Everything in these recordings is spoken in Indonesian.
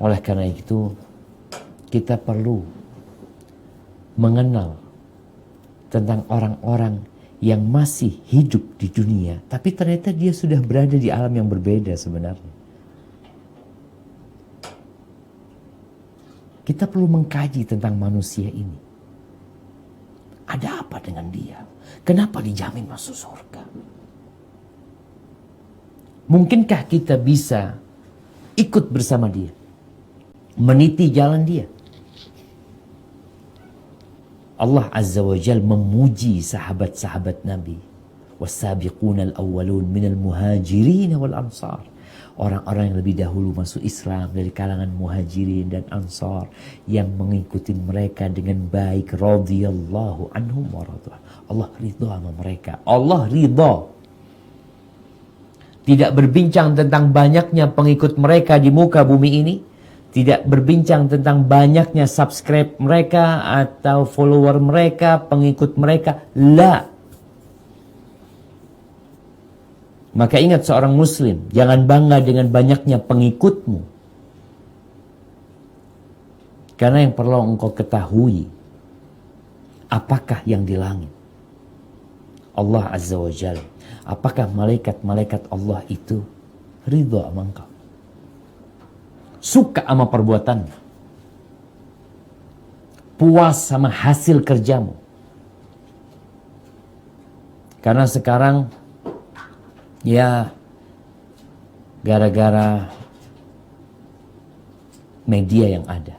Oleh karena itu, kita perlu mengenal tentang orang-orang yang masih hidup di dunia, tapi ternyata dia sudah berada di alam yang berbeda sebenarnya. Kita perlu mengkaji tentang manusia ini. Ada apa dengan dia? Kenapa dijamin masuk surga? Mungkinkah kita bisa ikut bersama dia, meniti jalan dia? Allah Azza wa Jal memuji sahabat-sahabat Nabi. Wassabiqunal awwalun minal muhajirin wal ansar. Orang-orang yang lebih dahulu masuk Islam dari kalangan muhajirin dan ansar, yang mengikuti mereka dengan baik, radhiyallahu anhum wa radha. Allah ridha sama mereka. Allah ridha. Tidak berbincang tentang banyaknya pengikut mereka di muka bumi ini. Tidak berbincang tentang banyaknya subscribe mereka atau follower mereka, pengikut mereka. La. Maka ingat seorang muslim, jangan bangga dengan banyaknya pengikutmu. Karena yang perlu engkau ketahui, apakah yang di langit? Allah Azza wa Jalla. Apakah malaikat-malaikat Allah itu ridha sama engkau? Suka sama perbuatanmu? Puas sama hasil kerjamu? Karena sekarang, ya, gara-gara media yang ada,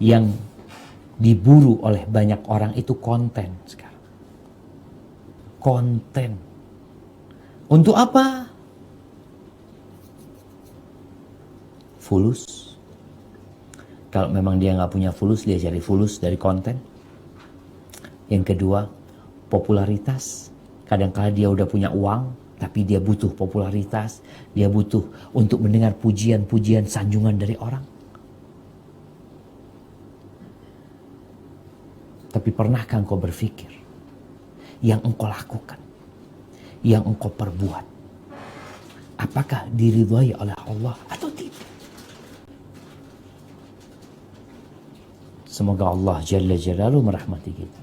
yang diburu oleh banyak orang itu konten sekarang. Konten. Untuk apa? Fulus. Kalau memang dia nggak punya fulus, dia cari fulus dari konten. Yang kedua, popularitas. Kadang-kala dia udah punya uang, tapi dia butuh popularitas. Dia butuh untuk mendengar pujian-pujian, sanjungan dari orang. Tapi pernahkah engkau berpikir, yang engkau lakukan, yang engkau perbuat, apakah diridhai oleh Allah atau tidak? Semoga Allah Jalla Jalaluhu merahmati kita.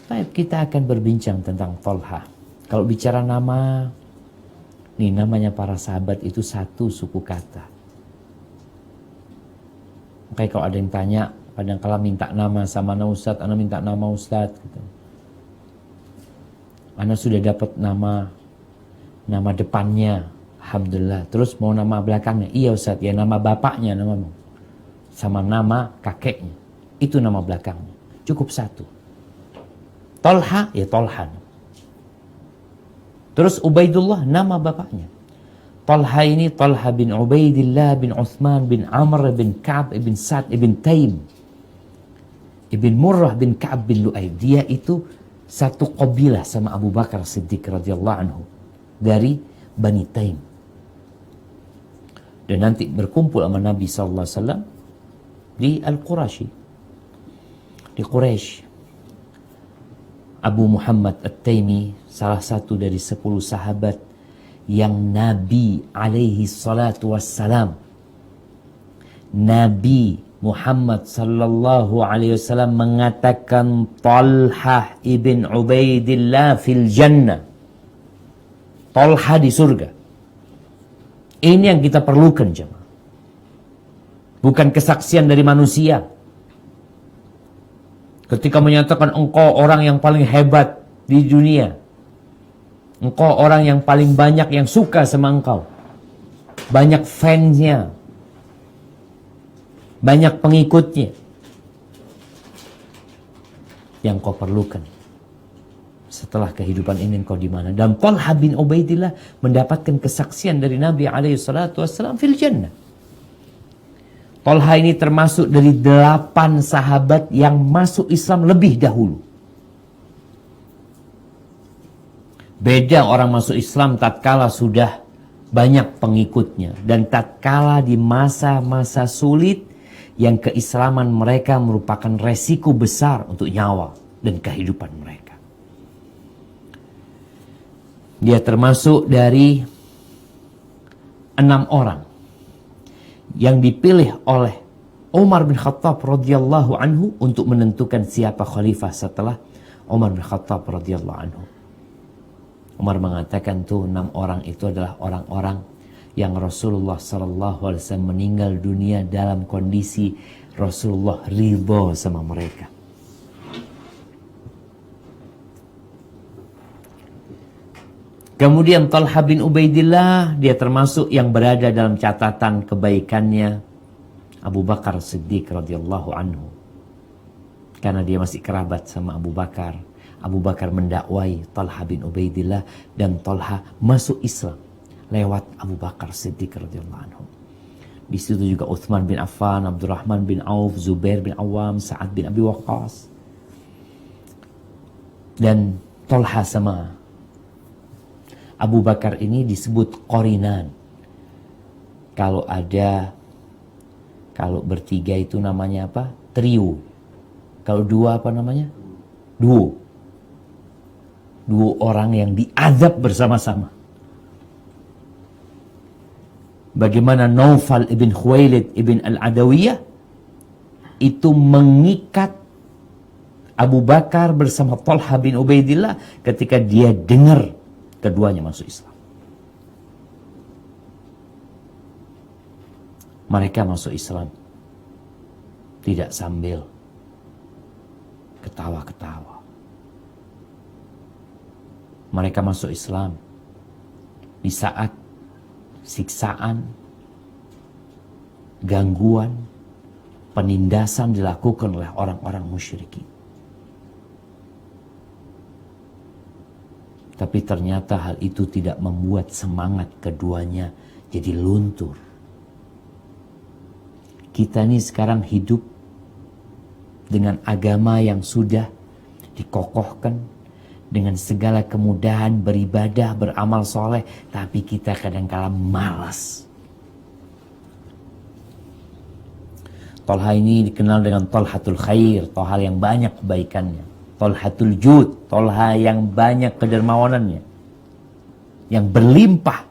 Baik, kita akan berbincang tentang Thalha. Kalau bicara nama, nih namanya para sahabat itu satu suku kata. Makanya kalau ada yang tanya, kadang-kala minta nama sama ana Ustadz, ana minta nama Ustadz. Gitu. Ana sudah dapat nama depannya, alhamdulillah. Terus mau nama belakangnya, iya Ustadz, ya nama bapaknya namamu, sama nama kakeknya, itu nama belakangnya. Cukup satu. Thalha, ya Thalha. Terus Ubaidullah, nama bapaknya. Thalha ini Thalha bin Ubaidillah bin Uthman bin Amr bin Ka'ab bin Sa'd bin Taim ibn Murrah bin Ka'ab bin Lu'ay. Dia itu satu qabilah sama Abu Bakar Siddiq radhiyallahu anhu, dari Bani Taim. Dan nanti berkumpul sama Nabi SAW di Al-Qurashi, di Quraisy. Abu Muhammad At-Taimi, salah satu dari 10 sahabat yang Nabi alaihi salatu wassalam, Nabi Muhammad sallallahu alaihi wasallam mengatakan Thalha ibn Ubaidillah fil jannah. Thalha di surga. Ini yang kita perlukan, jemaah. Bukan kesaksian dari manusia. Ketika menyatakan engkau orang yang paling hebat di dunia, engkau orang yang paling banyak yang suka sama engkau, banyak fansnya, banyak pengikutnya, yang kau perlukan setelah kehidupan ini engkau di mana? Dan Thalha bin Ubaidillah mendapatkan kesaksian dari Nabi SAW fil jannah. Thalha ini termasuk dari 8 sahabat yang masuk Islam lebih dahulu. Beda orang masuk Islam tatkala sudah banyak pengikutnya, dan tatkala di masa-masa sulit yang keislaman mereka merupakan resiko besar untuk nyawa dan kehidupan mereka. Dia termasuk dari 6 orang yang dipilih oleh Umar bin Khattab radhiyallahu anhu untuk menentukan siapa khalifah setelah Umar bin Khattab radhiyallahu anhu. Umar mengatakan tuh 6 orang itu adalah orang-orang yang Rasulullah sallallahu alaihi wasallam meninggal dunia dalam kondisi Rasulullah ridha sama mereka. Kemudian Talha bin Ubaidillah, dia termasuk yang berada dalam catatan kebaikannya Abu Bakar Siddiq radhiyallahu anhu. Karena dia masih kerabat sama Abu Bakar. Abu Bakar mendakwai Talha bin Ubaidillah dan Talha masuk Islam lewat Abu Bakar Siddiq radhiyallahu anhu. Di situ juga Uthman bin Affan, Abdurrahman bin Auf, Zubair bin Awam, Sa'ad bin Abi Waqqas. Dan Talha sama Abu Bakar ini disebut qorinan. Kalau bertiga itu namanya apa? Trio. Kalau dua apa namanya? Duo. Duo orang yang diazab bersama-sama. Bagaimana Naufal ibn Khuwailid ibn al-Adawiyah itu mengikat Abu Bakar bersama Talha bin Ubaidillah ketika dia dengar keduanya masuk Islam. Mereka masuk Islam tidak sambil ketawa-ketawa. Mereka masuk Islam di saat siksaan, gangguan, penindasan dilakukan oleh orang-orang musyrikin. Tapi ternyata hal itu tidak membuat semangat keduanya jadi luntur. Kita ini sekarang hidup dengan agama yang sudah dikokohkan, dengan segala kemudahan beribadah, beramal soleh, tapi kita kadang-kala malas. Talha ini dikenal dengan Talhatul Khair, Talha yang banyak kebaikannya. Talhatul Jud, Talha yang banyak kedermawanannya, yang berlimpah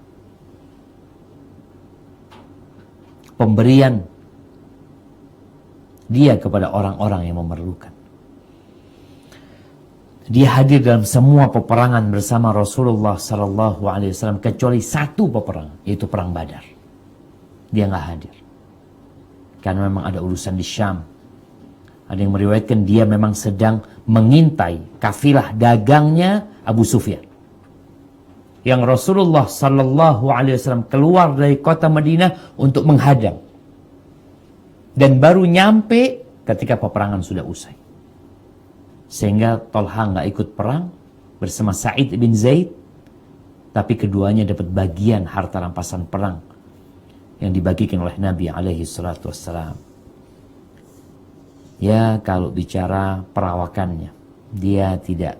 pemberian dia kepada orang-orang yang memerlukan. Dia hadir dalam semua peperangan bersama Rasulullah sallallahu alaihi wasallam kecuali satu peperangan, yaitu perang Badar. Dia nggak hadir karena memang ada urusan di Syam. Ada yang meriwayatkan dia memang sedang mengintai kafilah dagangnya Abu Sufyan. Yang Rasulullah sallallahu alaihi wasallam keluar dari kota Madinah untuk menghadang. Dan baru nyampe ketika peperangan sudah usai. Sehingga Talha nggak ikut perang bersama Sa'id bin Zaid, tapi keduanya dapat bagian harta rampasan perang yang dibagikan oleh Nabi alaihi salatu wassalam. Ya, kalau bicara perawakannya, dia tidak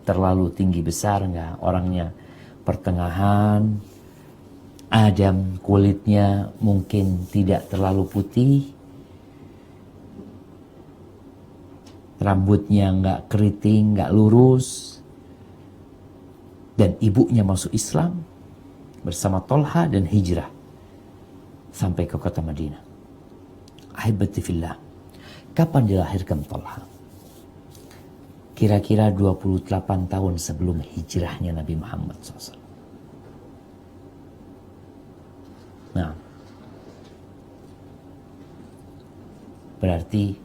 terlalu tinggi besar, enggak. Orangnya pertengahan, adem, kulitnya mungkin tidak terlalu putih, rambutnya enggak keriting, enggak lurus, dan ibunya masuk Islam bersama Talha dan hijrah sampai ke kota Madinah. Ahibati fillah. Kapan dilahirkan Talha? Kira-kira 28 tahun sebelum hijrahnya Nabi Muhammad SAW. Nah, berarti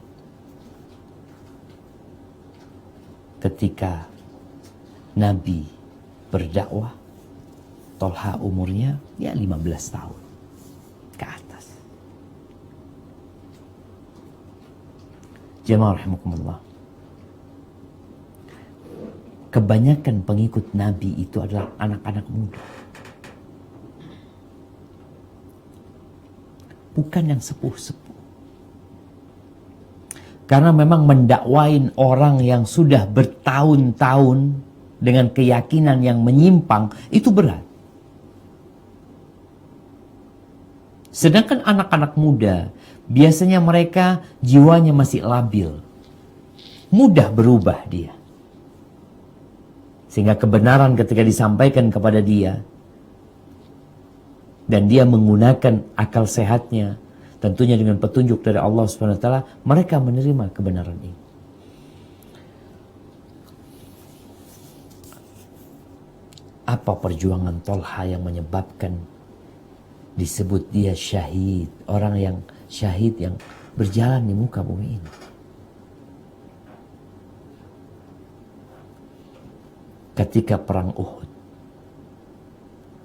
ketika Nabi berdakwah, Talha umurnya ya 15 tahun ke atas. Jemaah rahimakumullah. Kebanyakan pengikut Nabi itu adalah anak-anak muda. Bukan yang sepuh-sepuh. Karena memang mendakwain orang yang sudah bertahun-tahun dengan keyakinan yang menyimpang itu berat. Sedangkan anak-anak muda, biasanya mereka jiwanya masih labil. Mudah berubah dia. Sehingga kebenaran ketika disampaikan kepada dia, dan dia menggunakan akal sehatnya, Tentunya dengan petunjuk dari Allah Subhanahu wa taala, mereka menerima kebenaran ini. Apa perjuangan Tolha yang menyebabkan disebut dia syahid, orang yang syahid yang berjalan di muka bumi ini? Ketika perang Uhud.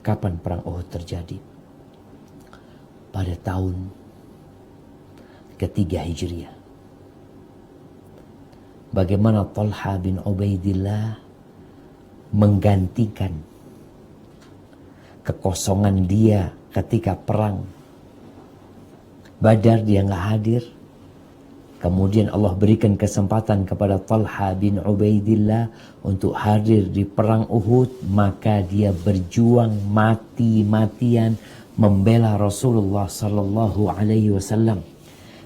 Kapan perang Uhud terjadi? Pada tahun ketiga Hijriah. Bagaimana Tolha bin Ubaidillah menggantikan kekosongan dia ketika perang Badar, dia nggak hadir. Kemudian Allah berikan kesempatan kepada Tolha bin Ubaidillah untuk hadir di perang Uhud. Maka dia berjuang mati-matian membela Rasulullah Sallallahu Alaihi Wasallam.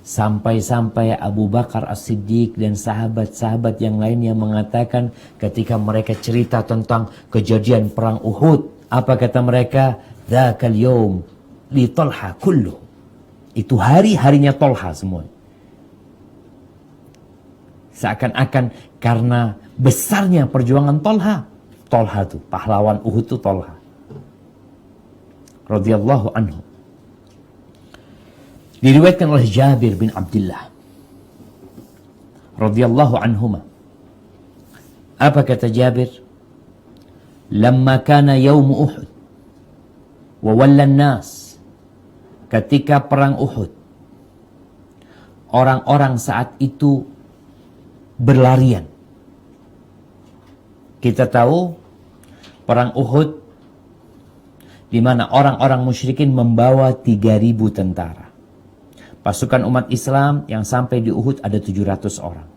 Sampai-sampai Abu Bakar As-Siddiq dan sahabat-sahabat yang lainnya mengatakan ketika mereka cerita tentang kejadian perang Uhud, apa kata mereka? Dzakal yaum li Tolha kullu. Itu hari-harinya Tolha semua. Seakan-akan karena besarnya perjuangan Tolha. Tolha itu, pahlawan Uhud itu Tolha radhiyallahu anhu. Diriwayatkan oleh Jabir bin Abdullah radhiyallahu anhuma. Apa kata Jabir? Lamma kana yaum Uhud wa walla an-nas. Ketika perang Uhud, orang-orang saat itu berlarian. Kita tahu perang Uhud di mana orang-orang musyrikin membawa 3.000 tentara. Pasukan umat Islam yang sampai di Uhud ada 700 orang.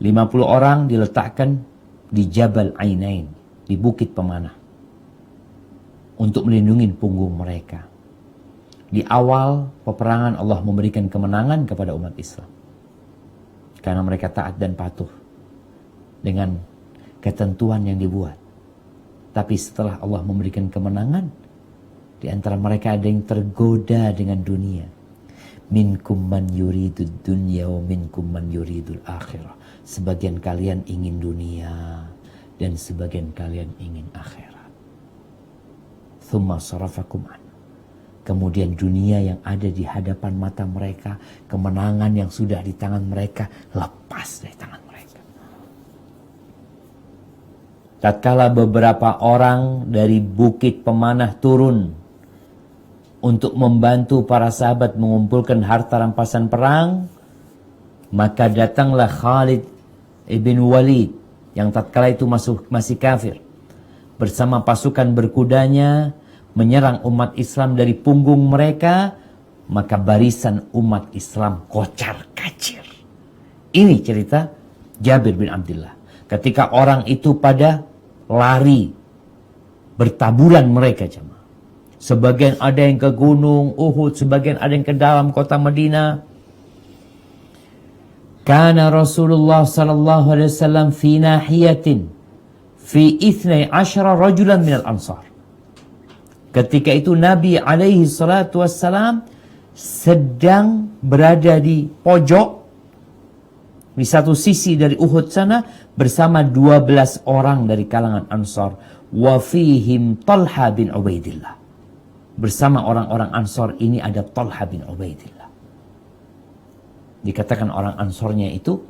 50 orang diletakkan di Jabal Ainain, di Bukit Pemanah, untuk melindungi punggung mereka. Di awal peperangan Allah memberikan kemenangan kepada umat Islam karena mereka taat dan patuh dengan ketentuan yang dibuat. Tapi setelah Allah memberikan kemenangan, di antara mereka ada yang tergoda dengan dunia. Minkum man yuridud dunya wa minkum man yuridul akhirah. Sebagian kalian ingin dunia dan sebagian kalian ingin akhirat. Thumma sarafakum an. Kemudian dunia yang ada di hadapan mata mereka, kemenangan yang sudah di tangan mereka, lepas dari tangan mereka. Tatkala beberapa orang dari Bukit Pemanah turun untuk membantu para sahabat mengumpulkan harta rampasan perang, maka datanglah Khalid ibn Walid yang tatkala itu masih kafir bersama pasukan berkudanya, menyerang umat Islam dari punggung mereka, maka barisan umat Islam kocar kacir. Ini cerita Jabir bin Abdullah. Ketika orang itu pada lari, bertaburan mereka jemaah. Sebagian ada yang ke gunung Uhud, sebagian ada yang ke dalam kota Madinah. Kana Rasulullah sallallahu alaihi wasallam fi nahiyatin fi 12 rajulan minal ansar. Ketika itu Nabi alaihi salatu wassalam sedang berada di pojok di satu sisi dari Uhud sana bersama 12 orang dari kalangan Ansar. Wa fihim Talha bin Ubaidillah. Bersama orang-orang Ansar ini ada Talha bin Ubaidillah. Dikatakan orang Ansarnya itu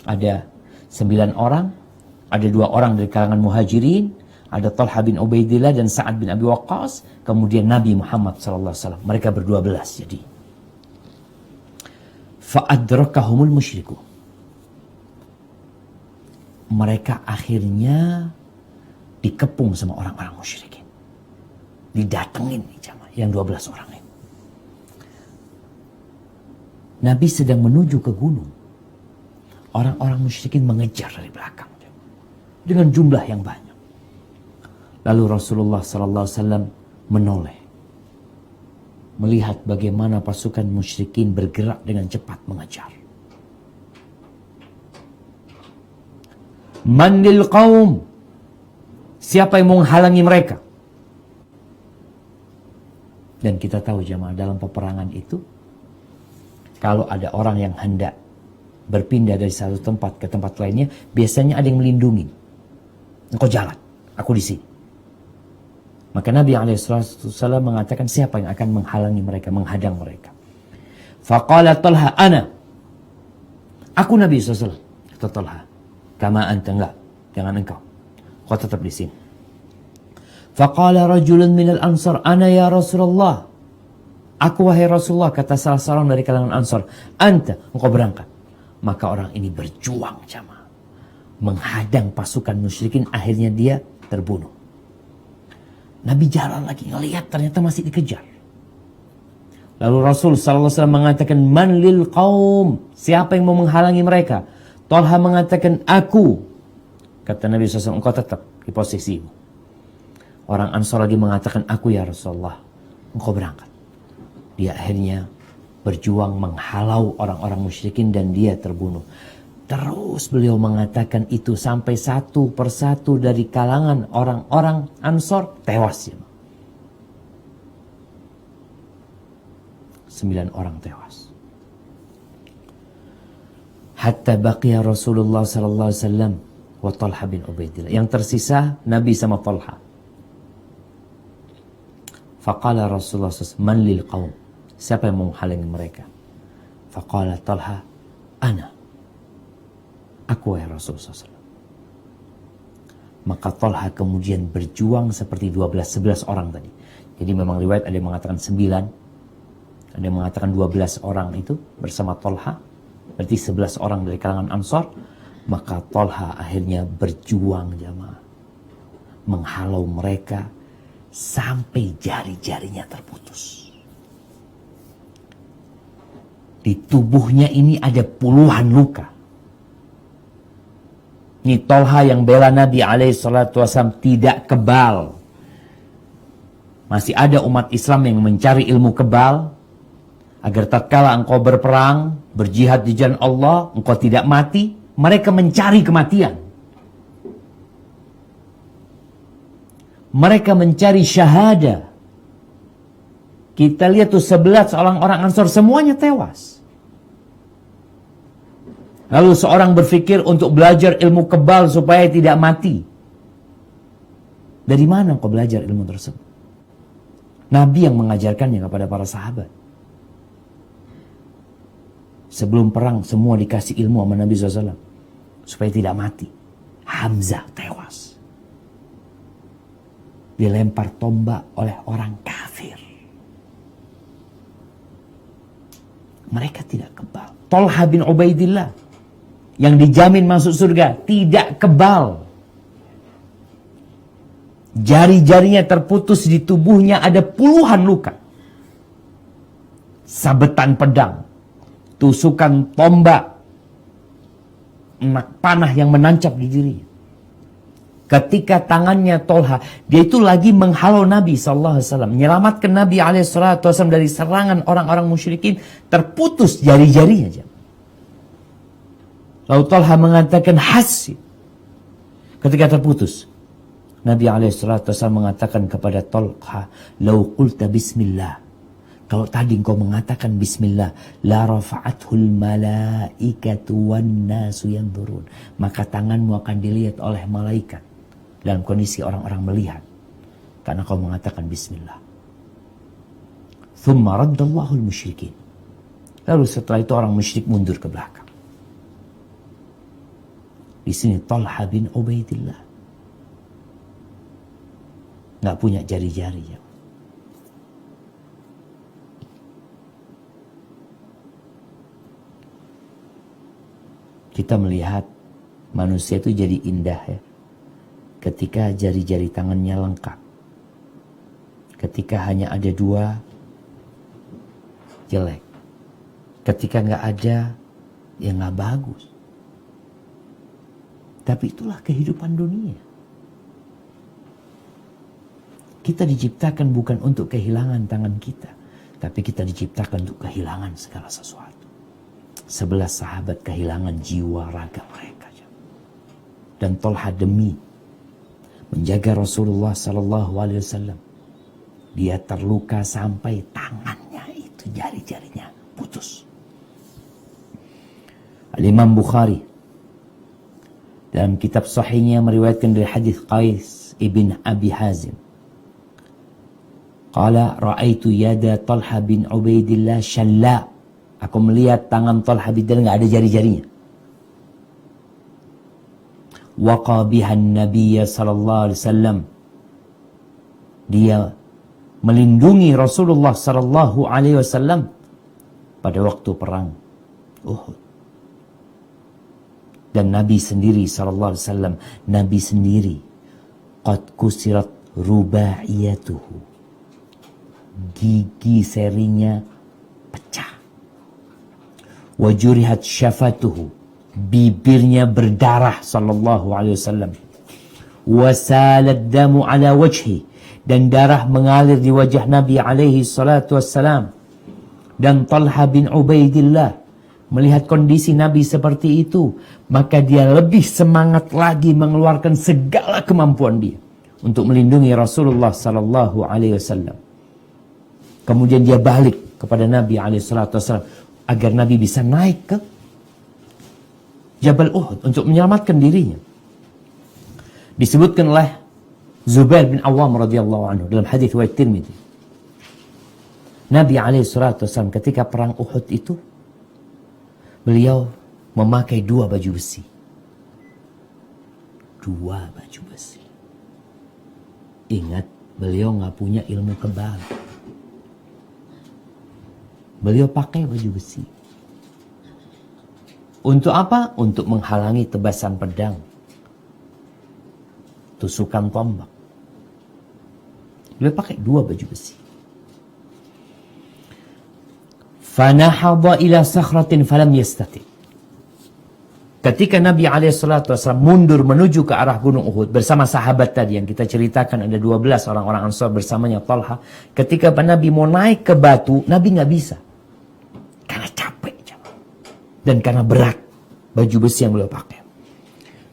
ada 9 orang, ada 2 orang dari kalangan Muhajirin, ada Talha bin Ubaidillah dan Sa'ad bin Abi Waqqas, kemudian Nabi Muhammad SAW. Mereka ber-12 jadi. Fa'adrakahumul musyriku. Mereka akhirnya dikepung sama orang-orang musyrikin. Didatengin nih jamaah, yang 12 orang ini. Nabi sedang menuju ke gunung. Orang-orang musyrikin mengejar dari belakang. Dengan jumlah yang banyak. Lalu Rasulullah SAW menoleh. Melihat bagaimana pasukan musyrikin bergerak dengan cepat mengejar. Manil qaum. Siapa yang menghalangi mereka? Dan kita tahu jemaah dalam peperangan itu Kalau ada orang yang hendak berpindah dari satu tempat ke tempat lainnya, biasanya ada yang melindungi. Engkau jalan, aku di sini. Maka Nabi SAW mengatakan, siapa yang akan menghalangi mereka, menghadang mereka? Faqala Talha, ana. Aku Nabi SAW. Kata Talha, kama anta, enggak, jangan engkau. Kau tetap di sini. Faqala rajulun minal ansar, ana ya Rasulullah. Aku wahai Rasulullah, kata salah seorang dari kalangan Ansar, anta, engkau berangkat. Maka orang ini berjuang jamaah, menghadang pasukan musyrikin, akhirnya dia terbunuh. Nabi jalan lagi, ngelihat ternyata masih dikejar. Lalu Rasul SAW mengatakan, man lil qaum, siapa yang mau menghalangi mereka? Talha mengatakan, aku. Kata Nabi SAW, engkau tetap di posisimu. Orang Ansar lagi mengatakan, aku ya Rasulullah, engkau berangkat. Dia akhirnya berjuang menghalau orang-orang musyrikin dan dia terbunuh. Terus beliau mengatakan itu sampai satu persatu dari kalangan orang-orang Ansor tewas. 9 orang tewas. Hatta baqiya Rasulullah sallallahu alaihi wasallam wa Talha bin Ubaidillah. Yang tersisa Nabi sama Talha. Faqala Rasulullah sallallahu alaihi wasallam, man lil qaum? Siapa yang menghalangi mereka? Faqala Talha, ana. Aku ya Rasulullah SAW. Maka Talha kemudian berjuang seperti 11 orang tadi. Jadi memang riwayat ada yang mengatakan 9, ada yang mengatakan 12 orang itu bersama Talha. Berarti 11 orang dari kalangan Ansar. Maka Talha akhirnya berjuang jamaah, menghalau mereka sampai jari-jarinya terputus. Di tubuhnya ini ada puluhan luka. Ini Talha yang bela Nabi SAW tidak kebal. Masih ada umat Islam yang mencari ilmu kebal, agar tatkala engkau berperang, berjihad di jalan Allah, engkau tidak mati, mereka mencari kematian. Mereka mencari syahada. Kita lihat tuh 11 orang Ansar semuanya tewas. Lalu seorang berpikir untuk belajar ilmu kebal supaya tidak mati. Dari mana kau belajar ilmu tersebut? Nabi yang mengajarkannya kepada para sahabat. Sebelum perang semua dikasih ilmu sama Nabi SAW supaya tidak mati. Hamzah tewas, dilempar tombak oleh orang kafir. Mereka tidak kebal. Talha bin Ubaidillah yang dijamin masuk surga tidak kebal. Jari-jarinya terputus, di tubuhnya ada puluhan luka. Sabetan pedang, tusukan tombak, panah yang menancap di dirinya. Ketika tangannya Talha, dia itu lagi menghalau Nabi SAW, menyelamatkan Nabi SAW dari serangan orang-orang musyrikin, terputus jari-jarinya. Lalu Talha mengatakan hasib. Ketika terputus, Nabi SAW mengatakan kepada Talha, lau qulta bismillah, kalau tadi engkau mengatakan bismillah, la rafa'athul malaikatu wan nasu yanzurun, maka tanganmu akan dilihat oleh malaikat dalam kondisi orang-orang melihat, karena kau mengatakan bismillah. Thumma raddallahu al-musyrikin. Lalu setelah itu orang musyrik mundur ke belakang. Di sini Talha bin Ubaidillah nggak punya jari-jari ya. Kita melihat manusia itu jadi indah ya, ketika jari-jari tangannya lengkap. Ketika hanya ada 2, jelek. Ketika nggak ada, ya nggak bagus. Tapi itulah kehidupan dunia. Kita diciptakan bukan untuk kehilangan tangan kita, tapi kita diciptakan untuk kehilangan segala sesuatu. 11 sahabat kehilangan jiwa raga mereka. Dan Talha demi menjaga Rasulullah SAW, dia terluka sampai tangannya itu, jari-jarinya putus. Al-Imam Bukhari dalam kitab sahihnya meriwayatkan dari hadis Qais ibn Abi Hazim. Qala ra'aitu yada Talha bin Ubaidillah syalla. Aku melihat tangan Talha bin Ubaidillah enggak ada jari-jarinya. Waqa biha an-nabiy sallallahu alaihi wasallam. Dia melindungi Rasulullah sallallahu alaihi wasallam pada waktu perang Uhud. Dan Nabi sendiri sallallahu alaihi wasallam, Nabi sendiri qad kusirat rubaiyatuhu. Gigi serinya pecah. Wa jurihat syafatuhu. Bibirnya berdarah sallallahu alaihi wasallam. Wa salad damu ala wajhi, dan darah mengalir di wajah Nabi alaihi salatu wassalam. Dan Talha bin Ubaidillah melihat kondisi Nabi seperti itu, maka dia lebih semangat lagi mengeluarkan segala kemampuan dia untuk melindungi Rasulullah sallallahu alaihi wasallam. Kemudian dia balik kepada Nabi alaihi salatu wassalam agar Nabi bisa naik ke Jabal Uhud untuk menyelamatkan dirinya. Disebutkan oleh Zubair bin Awam radhiyallahu anhu dalam hadis riwayat Tirmidzi. Nabi alaihi salatu wasallam ketika perang Uhud itu beliau memakai 2 baju besi. 2 baju besi. Ingat, beliau nggak punya ilmu kebal. Beliau pakai baju besi. Untuk apa? Untuk menghalangi tebasan pedang, tusukan tombak. Beliau pakai 2 baju besi. Fanahadha ila sakhratin falam yastati. Ketika Nabi SAW mundur menuju ke arah Gunung Uhud bersama sahabat tadi yang kita ceritakan, ada 12 orang-orang Ansar bersamanya Talha. Ketika Nabi mau naik ke batu, Nabi nggak bisa. Karena capek. Dan karena berat baju besi yang beliau pakai.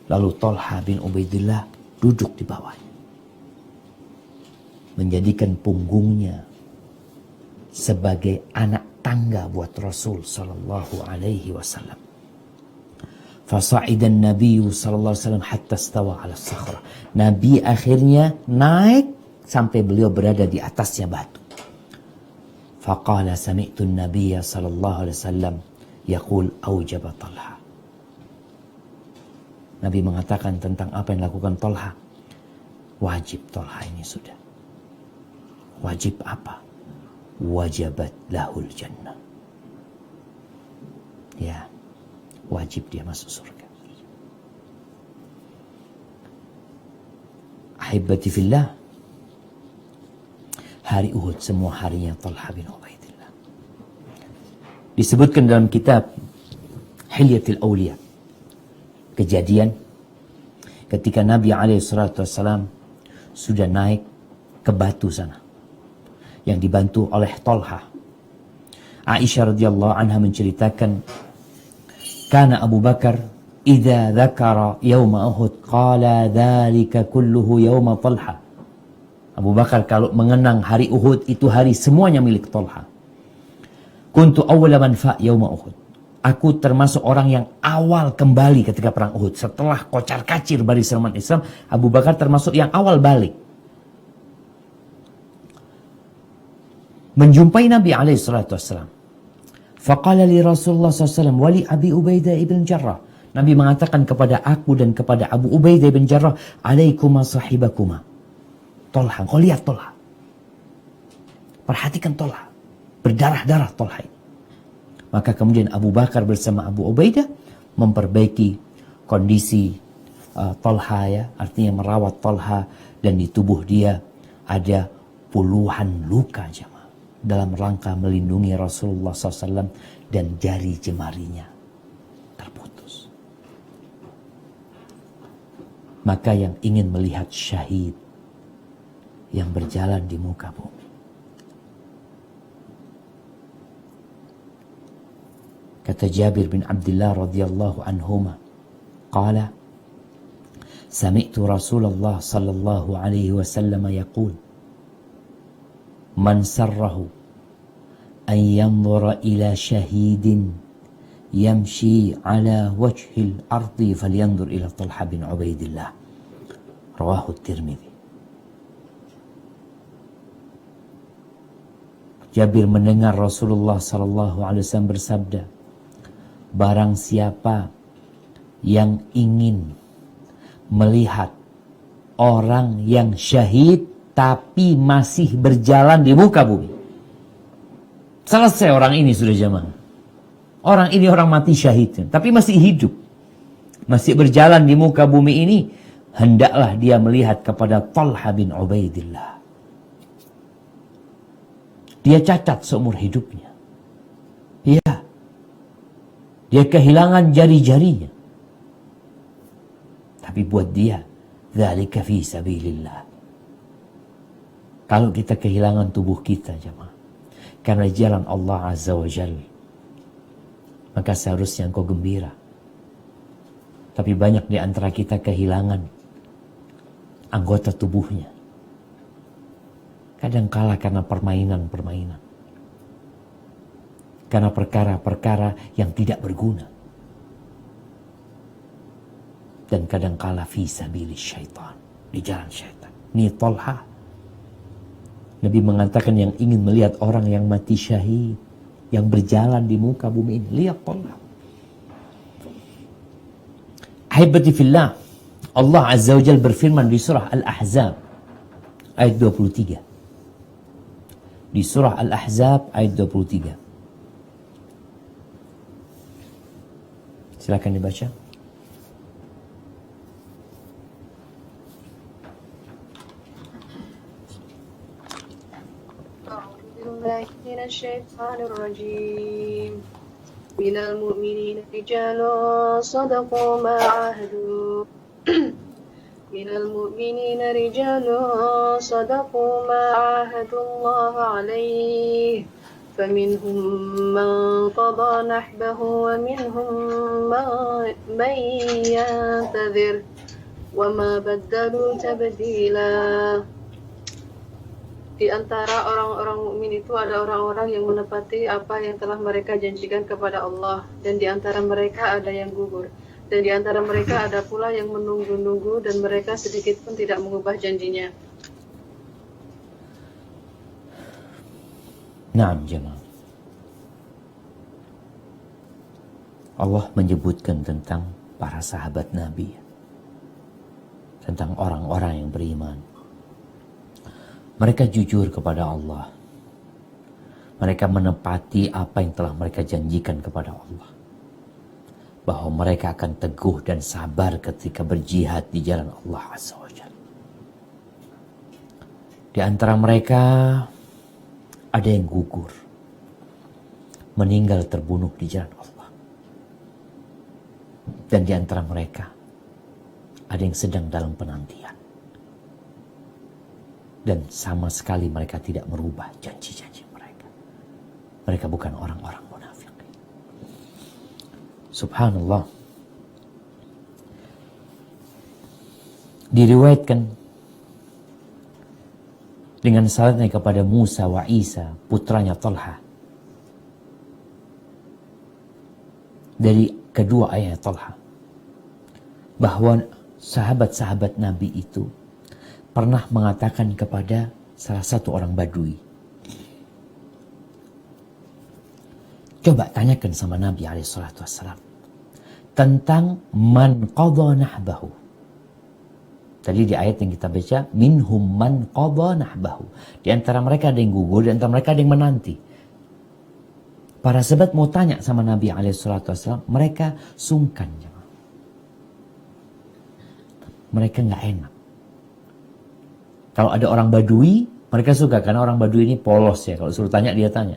Lalu Talha bin Ubaidillah duduk di bawahnya. Menjadikan punggungnya sebagai anak tangga buat Rasul sallallahu alaihi wasallam. Fasa'idan Nabi sallallahu alaihi wasallam hatta stawa ala sakhra. Nabi akhirnya naik sampai beliau berada di atasnya batu. Faqala sami'tu an-nabiy sallallahu alaihi wasallam yaqul aujaba Talha. Nabi mengatakan tentang apa yang dilakukan Talha. Wajib Talha ini sudah. Wajib apa? Wajabat lahul jannah. Ya, wajib dia masuk surga. Ahibati fillah, hari Uhud semua harinya Talha bin Ubaidillah. Disebutkan dalam kitab Hilyatul Awliya, kejadian ketika Nabi SAW sudah naik ke batu sana yang dibantu oleh Talha. Aisyah radhiyallahu anha menceritakan, kana Abu Bakar idza dzakara yauma Uhud qala dzalika kulluhu yauma Talha. Abu Bakar kalau mengenang hari Uhud, itu hari semuanya milik Talha. Kuntu awwala man fa yauma Uhud. Aku termasuk orang yang awal kembali ketika perang Uhud. Setelah kocar-kacir barisan umat Islam, Abu Bakar termasuk yang awal balik. Menjumpai Nabi SAW. Faqala li Rasulullah SAW wali Abi Ubaidah ibn Jarrah. Nabi mengatakan kepada aku dan kepada Abu Ubaidah ibn Jarrah, alaikuma sahibakuma. Talha, kau lihat Talha. Perhatikan Talha. Berdarah-darah Talha. Maka kemudian Abu Bakar bersama Abu Ubaidah memperbaiki kondisi Talha, ya, artinya merawat Talha, dan di tubuh dia ada puluhan luka jemaah dalam rangka melindungi Rasulullah SAW, dan jari jemarinya terputus. Maka yang ingin melihat syahid yang berjalan di muka bumi, kata Jabir bin Abdullah radhiyallahu anhuma, qala sami'tu Rasulullah sallallahu alaihi wasallam yaqul man sarrahu an yanzura ila syahidin yamshi ala wajhil ardi falyanzur ila Talha bin Ubaidillah. Rawahu Tirmidzi. Jabir mendengar Rasulullah sallallahu alaihi wasallam bersabda, barang siapa yang ingin melihat orang yang syahid tapi masih berjalan di muka bumi. Selesai orang ini sudah jamaah. Orang ini orang mati syahid, tapi masih hidup. Masih berjalan di muka bumi ini. Hendaklah dia melihat kepada Talha bin Ubaidillah. Dia cacat seumur hidupnya. Iya. Dia kehilangan jari-jarinya. Tapi buat dia, dzalika fi sabilillah. Kalau kita kehilangan tubuh kita, jemaah, karena jalan Allah Azza wa Jalla, maka seharusnya engkau gembira. Tapi banyak di antara kita kehilangan anggota tubuhnya. Kadangkala karena permainan-permainan. Karena perkara-perkara yang tidak berguna. Dan kadangkala fi sabilis syaitan. Di jalan syaitan. Ini Talha. Nabi mengatakan yang ingin melihat orang yang mati syahid, yang berjalan di muka bumi ini, lihat Talha. Ahibati fillah, Allah Azza wa Jalla berfirman di surah Al-Ahzab ayat 23. Di surah Al-Ahzab ayat 23. Silakan dibaca. من الشيطان الرجيم من المؤمنين رجال صدقوا ما عاهدوا من المؤمنين رجال صدقوا ما عاهدوا الله عليه فمنهم من قضى نحبه ومنهم من ينتظر وما بدلوا تبديلا. Di antara orang-orang mukmin itu ada orang-orang yang menepati apa yang telah mereka janjikan kepada Allah, dan di antara mereka ada yang gugur, dan di antara mereka ada pula yang menunggu-nunggu, dan mereka sedikit pun tidak mengubah janjinya. Naam jemaah. Allah menyebutkan tentang para sahabat Nabi, tentang orang-orang yang beriman. Mereka jujur kepada Allah. Mereka menepati apa yang telah mereka janjikan kepada Allah. Bahwa mereka akan teguh dan sabar ketika berjihad di jalan Allah Azza wa Jalla. Di antara mereka ada yang gugur. Meninggal terbunuh di jalan Allah. Dan di antara mereka ada yang sedang dalam penantian. Dan sama sekali mereka tidak merubah janji-janji mereka. Mereka bukan orang-orang munafik. Subhanallah. Diriwayatkan dengan salatnya kepada Musa wa Isa, putranya Talha. Dari kedua ayah Talha. Bahwa sahabat-sahabat Nabi itu pernah mengatakan kepada salah satu orang Badui, coba tanyakan sama Nabi SAW tentang man qadha nahbahu. Tadi di ayat yang kita baca, minhum man qadha nahbahu. Di antara mereka ada yang gugur, di antara mereka ada yang menanti. Para sahabat mau tanya sama Nabi SAW, mereka sungkan. Mereka nggak enak. Kalau ada orang Badui, mereka suka karena orang Badui ini polos ya. Kalau suruh tanya, dia tanya.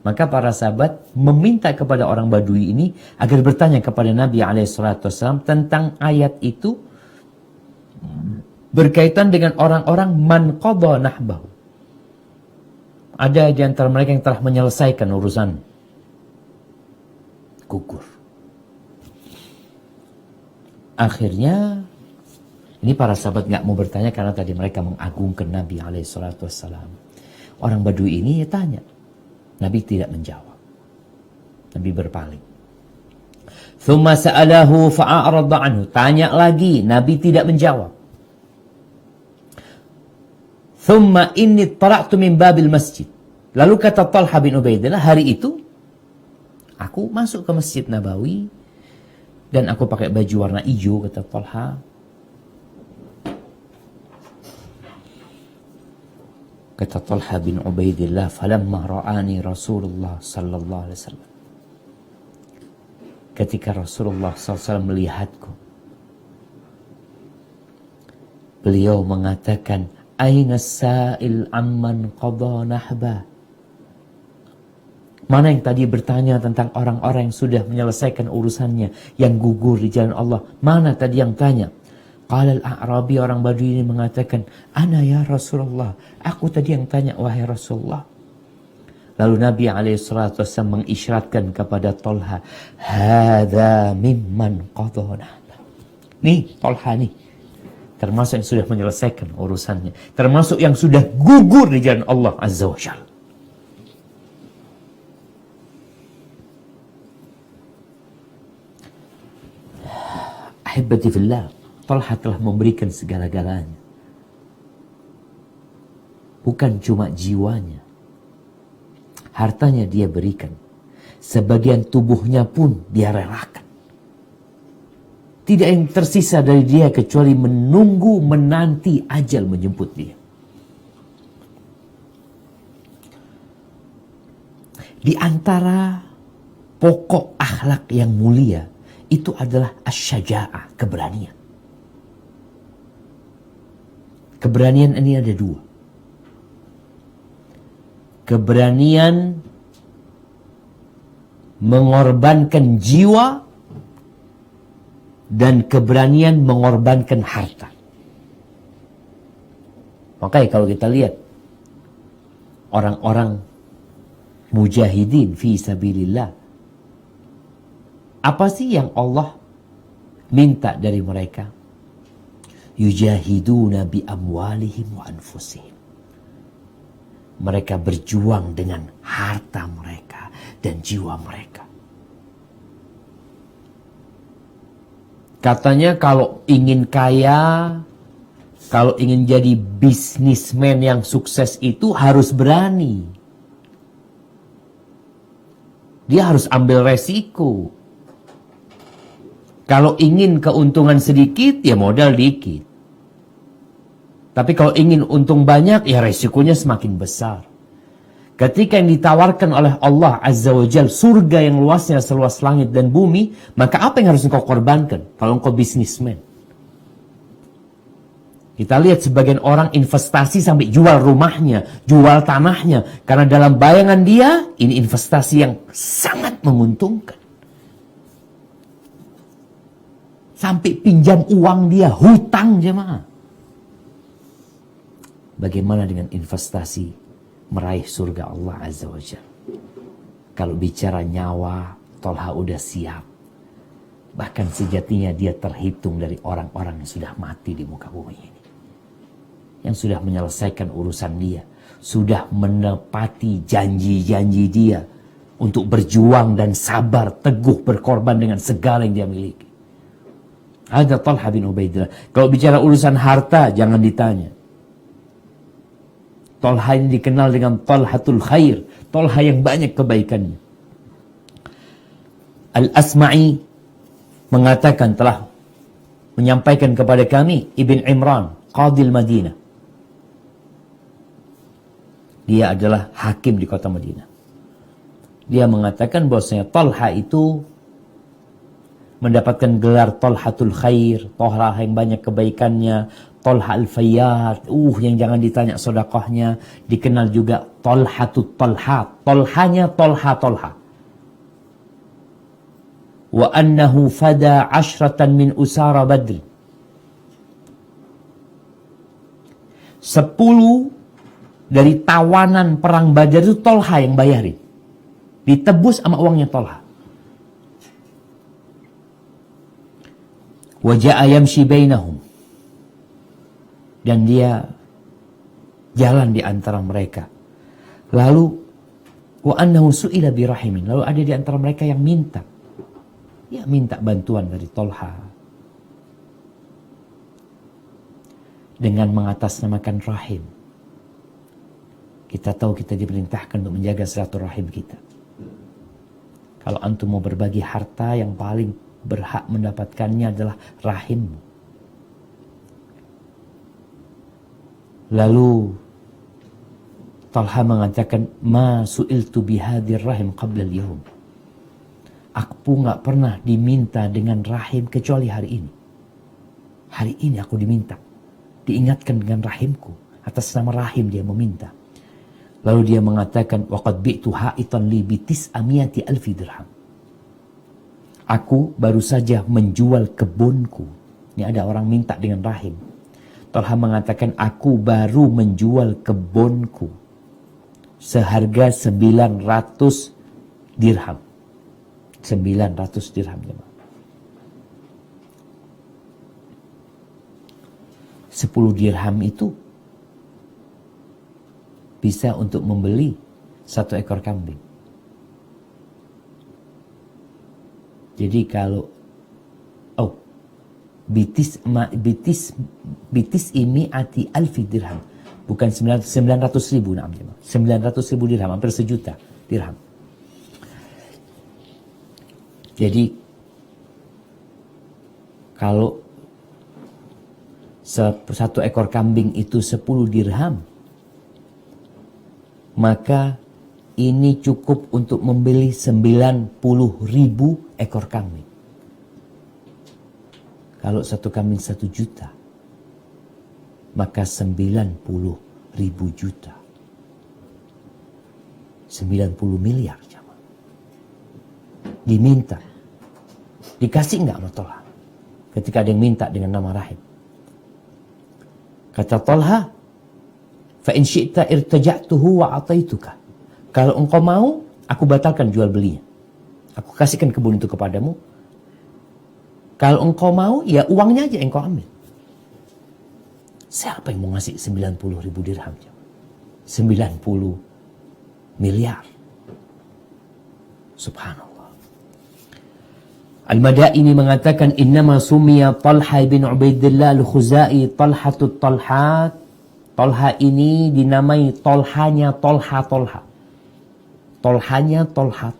Maka para sahabat meminta kepada orang Badui ini agar bertanya kepada Nabi SAW tentang ayat itu berkaitan dengan orang-orang man qadha nahbahu. Ada di antara mereka yang telah menyelesaikan urusan. Gugur. Akhirnya ini para sahabat nggak mau bertanya karena tadi mereka mengagungkan Nabi SAW. Orang Badui ini tanya. Nabi tidak menjawab. Nabi berpaling. Thumma sa'alahu fa'a'rada anhu. Tanya lagi, Nabi tidak menjawab. Thumma inni tara'tu min babil masjid. Lalu kata Talha bin Ubaidillah, hari itu aku masuk ke Masjid Nabawi dan aku pakai baju warna hijau, kata Talha. Kata Talha bin Ubaidillah, falamma ra'ani Rasulullah sallallahu alaihi wasallam. Ketika Rasulullah SAW melihatku, beliau mengatakan, aina sa'il amman qadha nahba. Mana yang tadi bertanya tentang orang-orang yang sudah menyelesaikan urusannya, yang gugur di jalan Allah? Mana tadi yang tanya? Qala al-A'rabi, orang Badui ini mengatakan, ana ya Rasulullah, aku tadi yang tanya, wahai Rasulullah. Lalu Nabi SAW mengisyaratkan kepada Talha, hadza mimman qadha nahba. Nih Talha nih, termasuk yang sudah menyelesaikan urusannya, termasuk yang sudah gugur di jalan Allah Azza wa Jalla. Ahibati fillah, Talha telah memberikan segala-galanya. Bukan cuma jiwanya, hartanya dia berikan. Sebagian tubuhnya pun dia relakan. Tidak yang tersisa dari dia kecuali menunggu, menanti ajal menjemput dia. Di antara pokok akhlak yang mulia itu adalah asy-syaja'ah, keberanian. Keberanian ini ada dua. Keberanian mengorbankan jiwa dan keberanian mengorbankan harta. Makanya kalau kita lihat orang-orang mujahidin fi sabilillah, apa sih yang Allah minta dari mereka? Yujahiduna bi amwalihim wa anfusihim. Mereka berjuang dengan harta mereka dan jiwa mereka. Katanya kalau ingin kaya, kalau ingin jadi bisnismen yang sukses itu harus berani. Dia harus ambil resiko. Kalau ingin keuntungan sedikit, ya modal dikit. Tapi kalau ingin untung banyak, ya resikonya semakin besar. Ketika yang ditawarkan oleh Allah Azza wa Jal, surga yang luasnya seluas langit dan bumi, maka apa yang harus engkau korbankan kalau engkau bisnismen? Kita lihat sebagian orang investasi sampai jual rumahnya, jual tanahnya. Karena dalam bayangan dia, ini investasi yang sangat menguntungkan. Sampai pinjam uang dia, hutang jemaah. Bagaimana dengan investasi meraih surga Allah Azza wa Jalla? Kalau bicara nyawa, Talha udah siap. Bahkan sejatinya dia terhitung dari orang-orang yang sudah mati di muka bumi ini. Yang sudah menyelesaikan urusan dia. Sudah menepati janji-janji dia. Untuk berjuang dan sabar, teguh, berkorban dengan segala yang dia miliki. Ada Talha bin Ubaidillah. Kalau bicara urusan harta, jangan ditanya. Talha ini dikenal dengan Talhatul Khair. Talha yang banyak kebaikannya. Al-Asma'i mengatakan, telah menyampaikan kepada kami, Ibn Imran, Qadil Madinah. Dia adalah hakim di kota Madinah. Dia mengatakan bahwasanya Talha itu mendapatkan gelar Talhatul Khair, Talha yang banyak kebaikannya, Talha Al-Fayyad, yang jangan ditanya sedekahnya, dikenal juga Talhatut Talhat, Talhanya Talha. Wa annahu fada 'ashratan min usara Badr. 10 dari tawanan perang Badar itu Talha yang bayarin. Ditebus sama uangnya Talha. Wa ja'a yamshi bainahum. Dan dia jalan di antara mereka. Lalu wa annahu su'ila birahimin. Lalu ada di antara mereka yang minta Ya minta bantuan dari Tolha. Dengan mengatasnamakan rahim. Kita tahu kita diperintahkan untuk menjaga silaturahim kita. Kalau antum mau berbagi harta, yang paling berhak mendapatkannya adalah rahimmu. Lalu Talha mengatakan, ma su'iltu bihadir rahim qabla al-yawm. Aku nggak pernah diminta dengan rahim kecuali hari ini. Hari ini aku diingatkan dengan rahimku. Atas nama rahim dia meminta. Lalu dia mengatakan, waqad bi'tu ha'itan li bitis amiyati alfi dirham. Aku baru saja menjual kebunku. Ini ada orang minta dengan rahim. Talha mengatakan, aku baru menjual kebunku seharga 900 dirham. 900 dirham. 10 dirham itu bisa untuk membeli 1 ekor kambing. Jadi kalau bitis ini ati alfi dirham, bukan 900 ribu, 900 ribu dirham, hampir 1 juta dirham. Jadi kalau 1 ekor kambing itu 10 dirham, maka ini cukup untuk membeli 90.000 ekor kambing. Kalau 1 kambing 1 juta, maka 90.000 juta. 90 miliar. Diminta. Dikasih enggak sama Talha? Ketika ada yang minta dengan nama rahim. Kata Talha, fa in syi'ta irtaja'tuhu wa ataituka. Kalau engkau mau, aku batalkan jual belinya. Aku kasihkan kebun itu kepadamu. Kalau engkau mau, ya uangnya aja engkau ambil. Siapa yang mau ngasih 90.000 dirham? 90 miliar. Subhanallah. Al-Madaini mengatakan, innama sumiya Talha bin Ubaidillah al-Khuzai Talhatut Talhat. Talha ini dinamai Talhanya Talha. Talhanya Talha.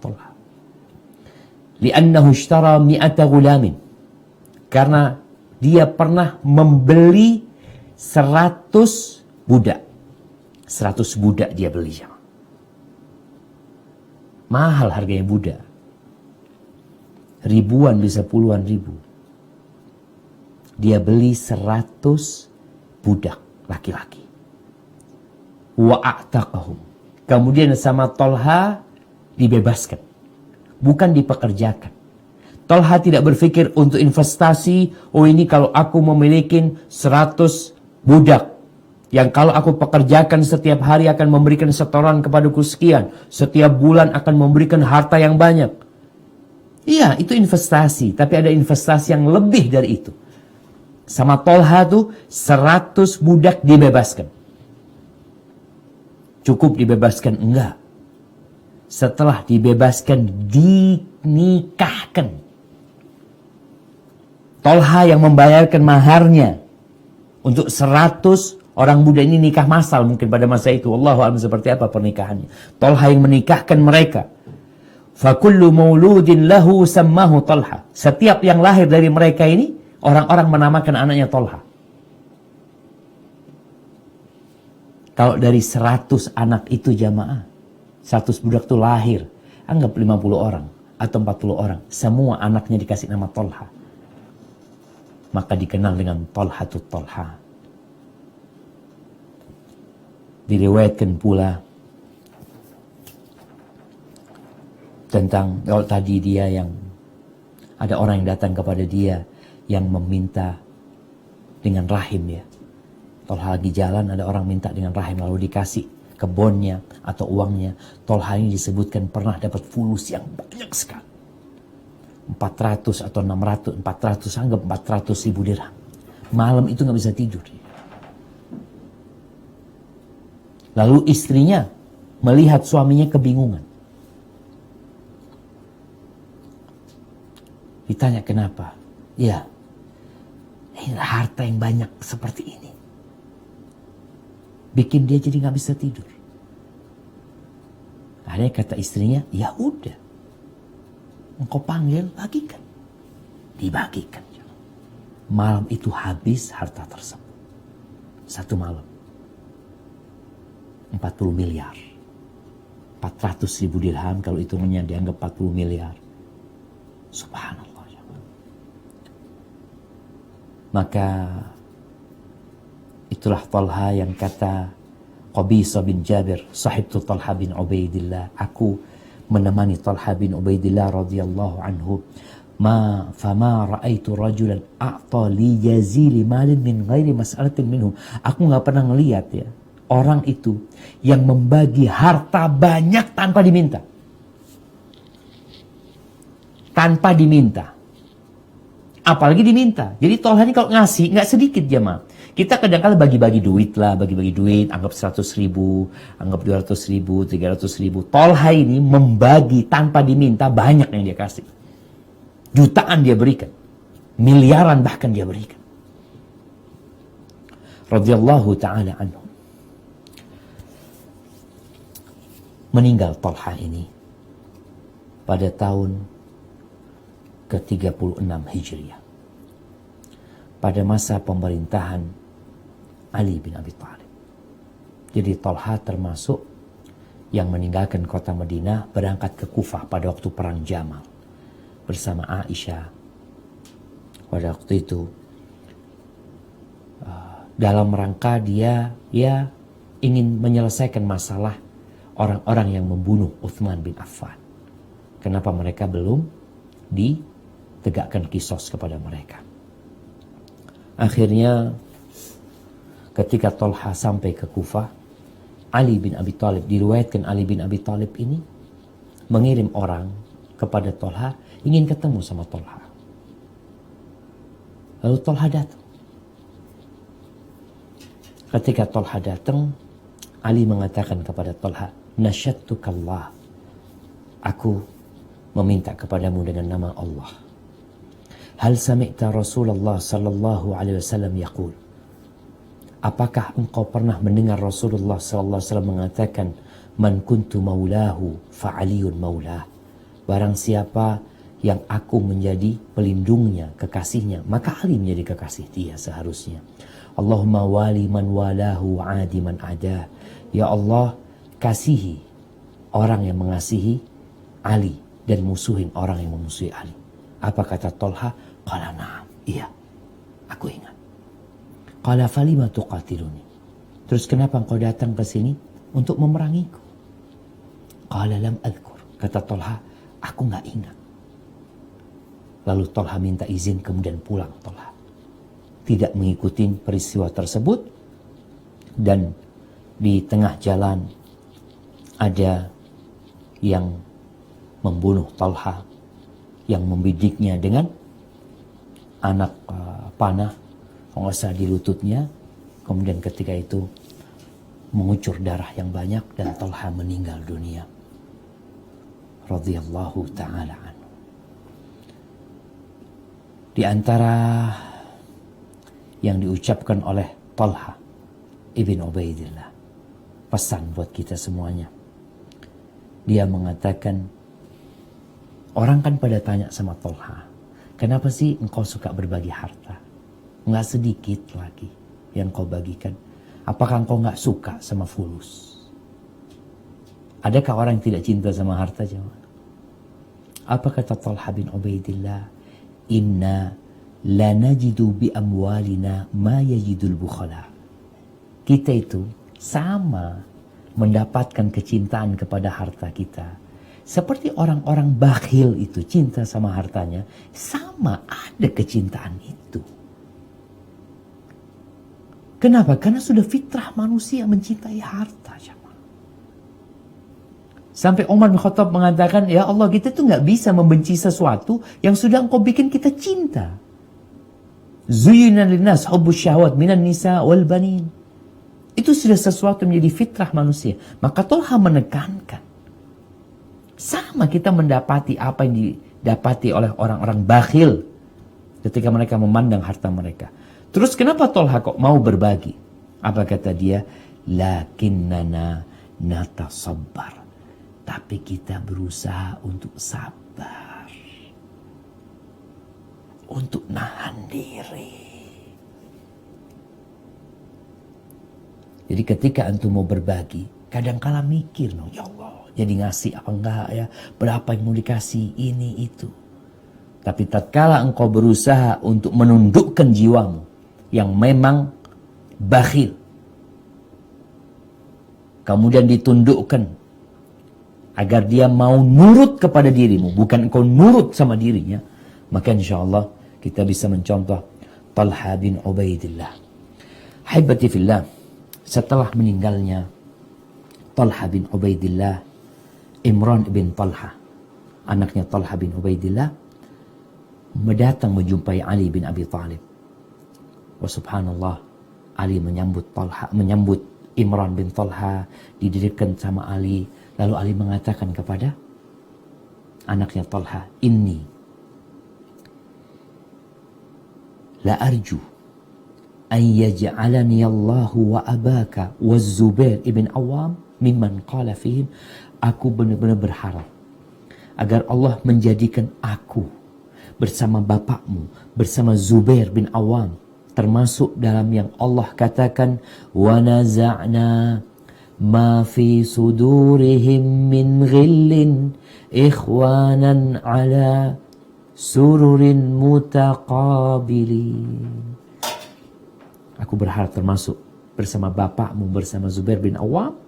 Liannahu ishtara mi'ata gulamin. Karena dia pernah membeli 100 budak. 100 budak dia beli. Mahal harganya budak. Ribuan bisa puluhan ribu. Dia beli 100 budak laki-laki. Wa a'taqahum. Kemudian sama Talha dibebaskan. Bukan dipekerjakan. Talha tidak berpikir untuk investasi. Oh ini kalau aku memiliki 100 budak. Yang kalau aku pekerjakan setiap hari akan memberikan setoran kepadaku sekian. Setiap bulan akan memberikan harta yang banyak. Iya, itu investasi. Tapi ada investasi yang lebih dari itu. Sama Talha tuh 100 budak dibebaskan. Cukup dibebaskan? Enggak. Setelah dibebaskan, dinikahkan. Talha yang membayarkan maharnya. Untuk 100 orang budak ini nikah massal mungkin pada masa itu. Wallahu a'lam seperti apa pernikahannya. Talha yang menikahkan mereka. Fakullu mauludin lahu sammahu Talha. Setiap yang lahir dari mereka ini, orang-orang menamakan anaknya Talha. Kalau dari 100 anak itu jamaah, 100 budak itu lahir, anggap 50 orang atau 40 orang. Semua anaknya dikasih nama Talha. Maka dikenal dengan Talhatut Talha. Diriwayatkan pula tentang kalau tadi dia yang ada orang yang datang kepada dia yang meminta dengan rahim ya. Talha lagi jalan, ada orang minta dengan rahim lalu dikasih kebunnya atau uangnya. Talha ini disebutkan pernah dapat fulus yang banyak sekali. 400 atau 600, 400, anggap 400 ribu dirham. Malam itu nggak bisa tidur. Lalu istrinya melihat suaminya kebingungan. Ditanya kenapa? Ya, ini harta yang banyak seperti ini bikin dia jadi nggak bisa tidur. Akhirnya kata istrinya, ya udah, engkau panggil, bagikan. Dibagikan. Malam itu habis harta tersebut. Satu malam. 40 miliar. 400.000 dirham, kalau hitungannya dianggap 40 miliar. Subhanallah. Maka itulah Talha yang kata Qabisa bin Jabir, sahibtu Talha bin Ubaidillah, aku menemani Talha bin Ubaidillah radhiyallahu anhu, fama ra'aitu rajulan a'ta li jazili malin min ghairi mas'alatin minhu. Aku nggak pernah ngelihat ya orang itu yang membagi harta banyak tanpa diminta. Tanpa diminta. Apalagi diminta. Jadi Talha ini kalau ngasih nggak sedikit jemaah. Kita kadang-kadang bagi-bagi duit lah, bagi-bagi duit, anggap 100.000, anggap 200.000, 300.000. Talha ini membagi tanpa diminta, banyak yang dia kasih. Jutaan dia berikan. Miliaran bahkan dia berikan. Radhiyallahu ta'ala anhu. Meninggal Talha ini pada tahun ke-36 Hijriah. Pada masa pemerintahan Ali bin Abi Thalib. Jadi Talha termasuk yang meninggalkan kota Madinah, berangkat ke Kufah pada waktu perang Jamal bersama Aisyah. Pada waktu itu dalam rangka dia ingin menyelesaikan masalah orang-orang yang membunuh Uthman bin Affan. Kenapa mereka belum ditegakkan kisos kepada mereka? Akhirnya ketika Talha sampai ke Kufah, Ali bin Abi Thalib, diriwayatkan Ali bin Abi Thalib ini mengirim orang kepada Talha, ingin ketemu sama Talha. Lalu Talha datang. Ketika Talha datang, Ali mengatakan kepada Talha, nasyattukallah, aku meminta kepadamu dengan nama Allah. Hal sami'ta Rasulullah sallallahu alaihi wasallam yaqul, apakah engkau pernah mendengar Rasulullah sallallahu alaihi wasallam mengatakan, man kuntu maulahu fa aliyun maulah, barang siapa yang aku menjadi pelindungnya, kekasihnya, maka Ali menjadi kekasih dia seharusnya. Allahumma wali man walahu adi man adah. Ya Allah, kasihi orang yang mengasihi Ali dan musuhin orang yang memusuhi Ali. Apa kata Talha? Qala na'am, iya, aku ingat. Qala falima tuqatiluni, terus kenapa engkau datang ke sini? Untuk memerangiku. Qala lam adhkur, kata Talha, aku nggak ingat. Lalu Talha minta izin, kemudian pulang Talha. Tidak mengikuti peristiwa tersebut. Dan di tengah jalan ada yang membunuh Talha, yang membidiknya dengan anak panah, penguasa di lututnya. Kemudian ketika itu mengucur darah yang banyak dan Talha meninggal dunia. Radhiyallahu ta'ala anhu. Di antara yang diucapkan oleh Talha ibn Ubaidillah, pesan buat kita semuanya. Dia mengatakan, orang kan pada tanya sama Talha, kenapa sih engkau suka berbagi harta? Nggak sedikit lagi yang kau bagikan. Apakah engkau nggak suka sama fulus? Adakah orang yang tidak cinta sama harta? Jawab. Apa kata Talha bin Ubaidillah? Inna la najidu bi amwalina ma yajidul bukhala. Kita itu sama mendapatkan kecintaan kepada harta kita. Seperti orang-orang bakhil itu cinta sama hartanya, sama ada kecintaan itu. Kenapa? Karena sudah fitrah manusia mencintai harta. Sampai Umar bin Khattab mengatakan, ya Allah, kita tuh nggak bisa membenci sesuatu yang sudah engkau bikin kita cinta. Zuyyina linnas hubbus syahwat minan nisa wal banin. Itu sudah sesuatu menjadi fitrah manusia. Maka Talha menekankan, sama kita mendapati apa yang didapati oleh orang-orang bakhil ketika mereka memandang harta mereka. Terus kenapa Tolha kok mau berbagi? Apa kata dia? Lakinnana natasabbar. Tapi kita berusaha untuk sabar. Untuk nahan diri. Jadi ketika antum mau berbagi, kadang-kala mikir, ya Allah, jadi ngasih apa enggak ya, berapa yang mau dikasih, ini, itu. Tapi tatkala engkau berusaha untuk menundukkan jiwamu, yang memang bakhil, kemudian ditundukkan, agar dia mau nurut kepada dirimu, bukan engkau nurut sama dirinya, maka insya Allah kita bisa mencontoh Talha bin Ubaidillah. Haibati fillah, setelah meninggalnya Talha bin Ubaidillah, Imran bin Talha, anaknya Talha bin Ubaidillah, mendatang menjumpai Ali bin Abi Thalib. Wa subhanallah, Ali menyambut Imran bin Talha, didirikan sama Ali. Lalu Ali mengatakan kepada anaknya Talha, inni la arju an yaj'alani Allahu wa abaka wa Zubair ibn Awam mimman qala fihim. Aku benar-benar berharap agar Allah menjadikan aku bersama bapakmu, bersama Zubair bin Awam, termasuk dalam yang Allah katakan, wa naza'na ma fi sudurihim min ghillin ikhwanan ala sururin mutaqabilin. Aku berharap termasuk bersama bapakmu, bersama Zubair bin Awam,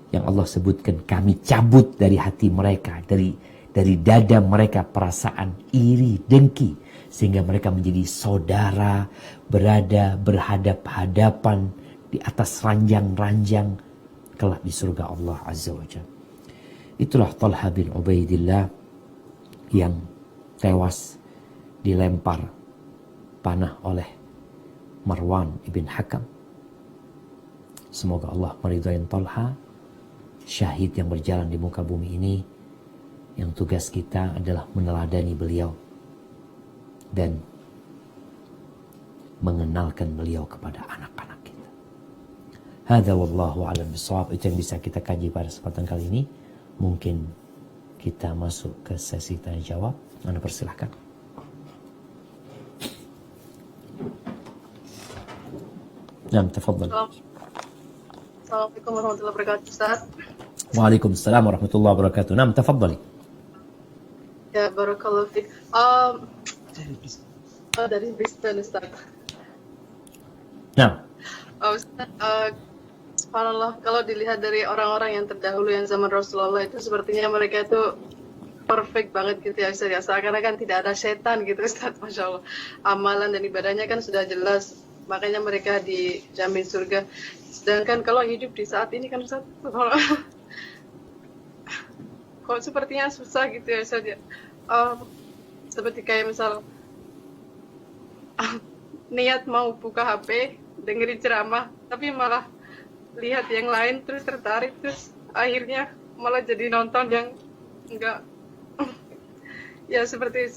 yang Allah sebutkan kami cabut dari hati mereka, dari dada mereka perasaan iri, dengki, sehingga mereka menjadi saudara, berada berhadap-hadapan di atas ranjang-ranjang kelak di surga Allah Azza wa Jalla. Itulah Talha bin Ubaidillah yang tewas dilempar panah oleh Marwan ibn Hakam. Semoga Allah meridhai Talha, syahid yang berjalan di muka bumi ini, yang tugas kita adalah meneladani beliau dan mengenalkan beliau kepada anak-anak kita. Hadza wallahu a'lam bishawab. Itu yang bisa kita kaji pada kesempatan kali ini. Mungkin kita masuk ke sesi tanya jawab. Anda persilahkan. Naam, tafadhal. Assalamualaikum warahmatullahi wabarakatuh, Ustaz. Waalaikumsalam warahmatullahi wabarakatuh. Naam, tafadhali. Ya, barakallahu fiik. Dari Brisbane, Ustaz. Naam. Ustaz, subhanallah, kalau dilihat dari orang-orang yang terdahulu yang zaman Rasulullah itu sepertinya mereka itu perfect banget gitu ya Ustaz. Seakan-akan tidak ada setan gitu Ustaz, Masya Allah. Amalan dan ibadahnya kan sudah jelas, makanya mereka dijamin surga. Sedangkan kalau hidup di saat ini kan Ustaz, kok sepertinya susah gitu ya Ustaz. Seperti kayak misal niat mau buka HP, dengerin ceramah, tapi malah lihat yang lain terus tertarik, terus akhirnya malah jadi nonton yang enggak ya seperti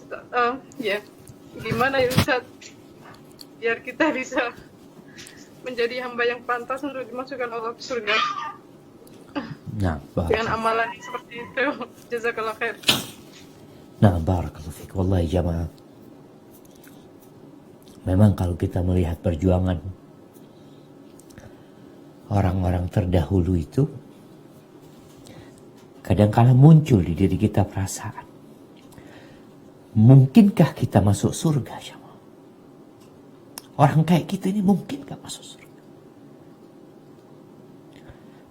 ya gimana ya Ustaz, biar kita bisa menjadi hamba yang pantas untuk dimasukkan Allah ke surga. Nah, dengan amalan seperti itu. Jazakallah khair. Nah, barakallahu fiik. Wallahi jamaah, memang kalau kita melihat perjuangan orang-orang terdahulu itu, kadang-kala muncul di diri kita perasaan, mungkinkah kita masuk surga jamaah? Orang kayak kita ini mungkin gak masuk surga?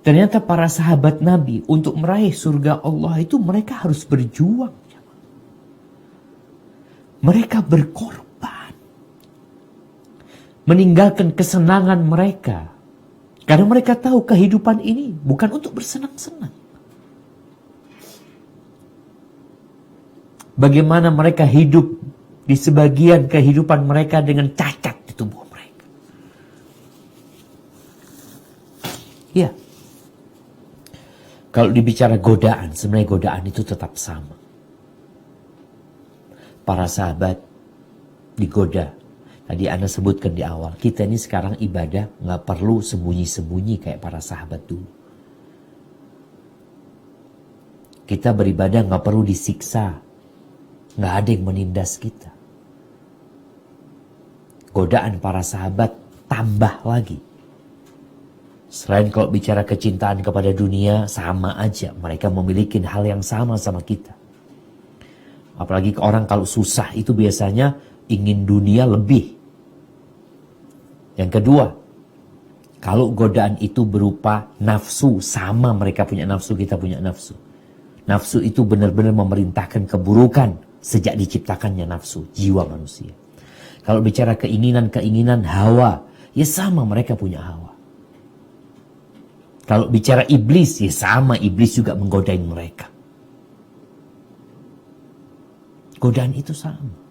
Ternyata para sahabat Nabi untuk meraih surga Allah itu mereka harus berjuang. Mereka berkorban. Meninggalkan kesenangan mereka. Karena mereka tahu kehidupan ini bukan untuk bersenang-senang. Bagaimana mereka hidup di sebagian kehidupan mereka dengan cacat di tubuh mereka. Ya. Kalau dibicara godaan, sebenarnya godaan itu tetap sama. para sahabat digoda. Tadi Anda sebutkan di awal, kita ini sekarang ibadah nggak perlu sembunyi-sembunyi kayak para sahabat dulu. Kita beribadah nggak perlu disiksa, nggak ada yang menindas kita. Godaan para sahabat tambah lagi. Selain kalau bicara kecintaan kepada dunia, sama aja. Mereka memiliki hal yang sama kita. Apalagi orang kalau susah itu biasanya ingin dunia lebih. Yang kedua, kalau godaan itu berupa nafsu, sama mereka punya nafsu, kita punya nafsu. Nafsu itu benar-benar memerintahkan keburukan sejak diciptakannya nafsu, jiwa manusia. Kalau bicara keinginan-keinginan hawa, ya sama mereka punya hawa. Kalau bicara iblis, ya sama, iblis juga menggodain mereka. Godaan itu sama.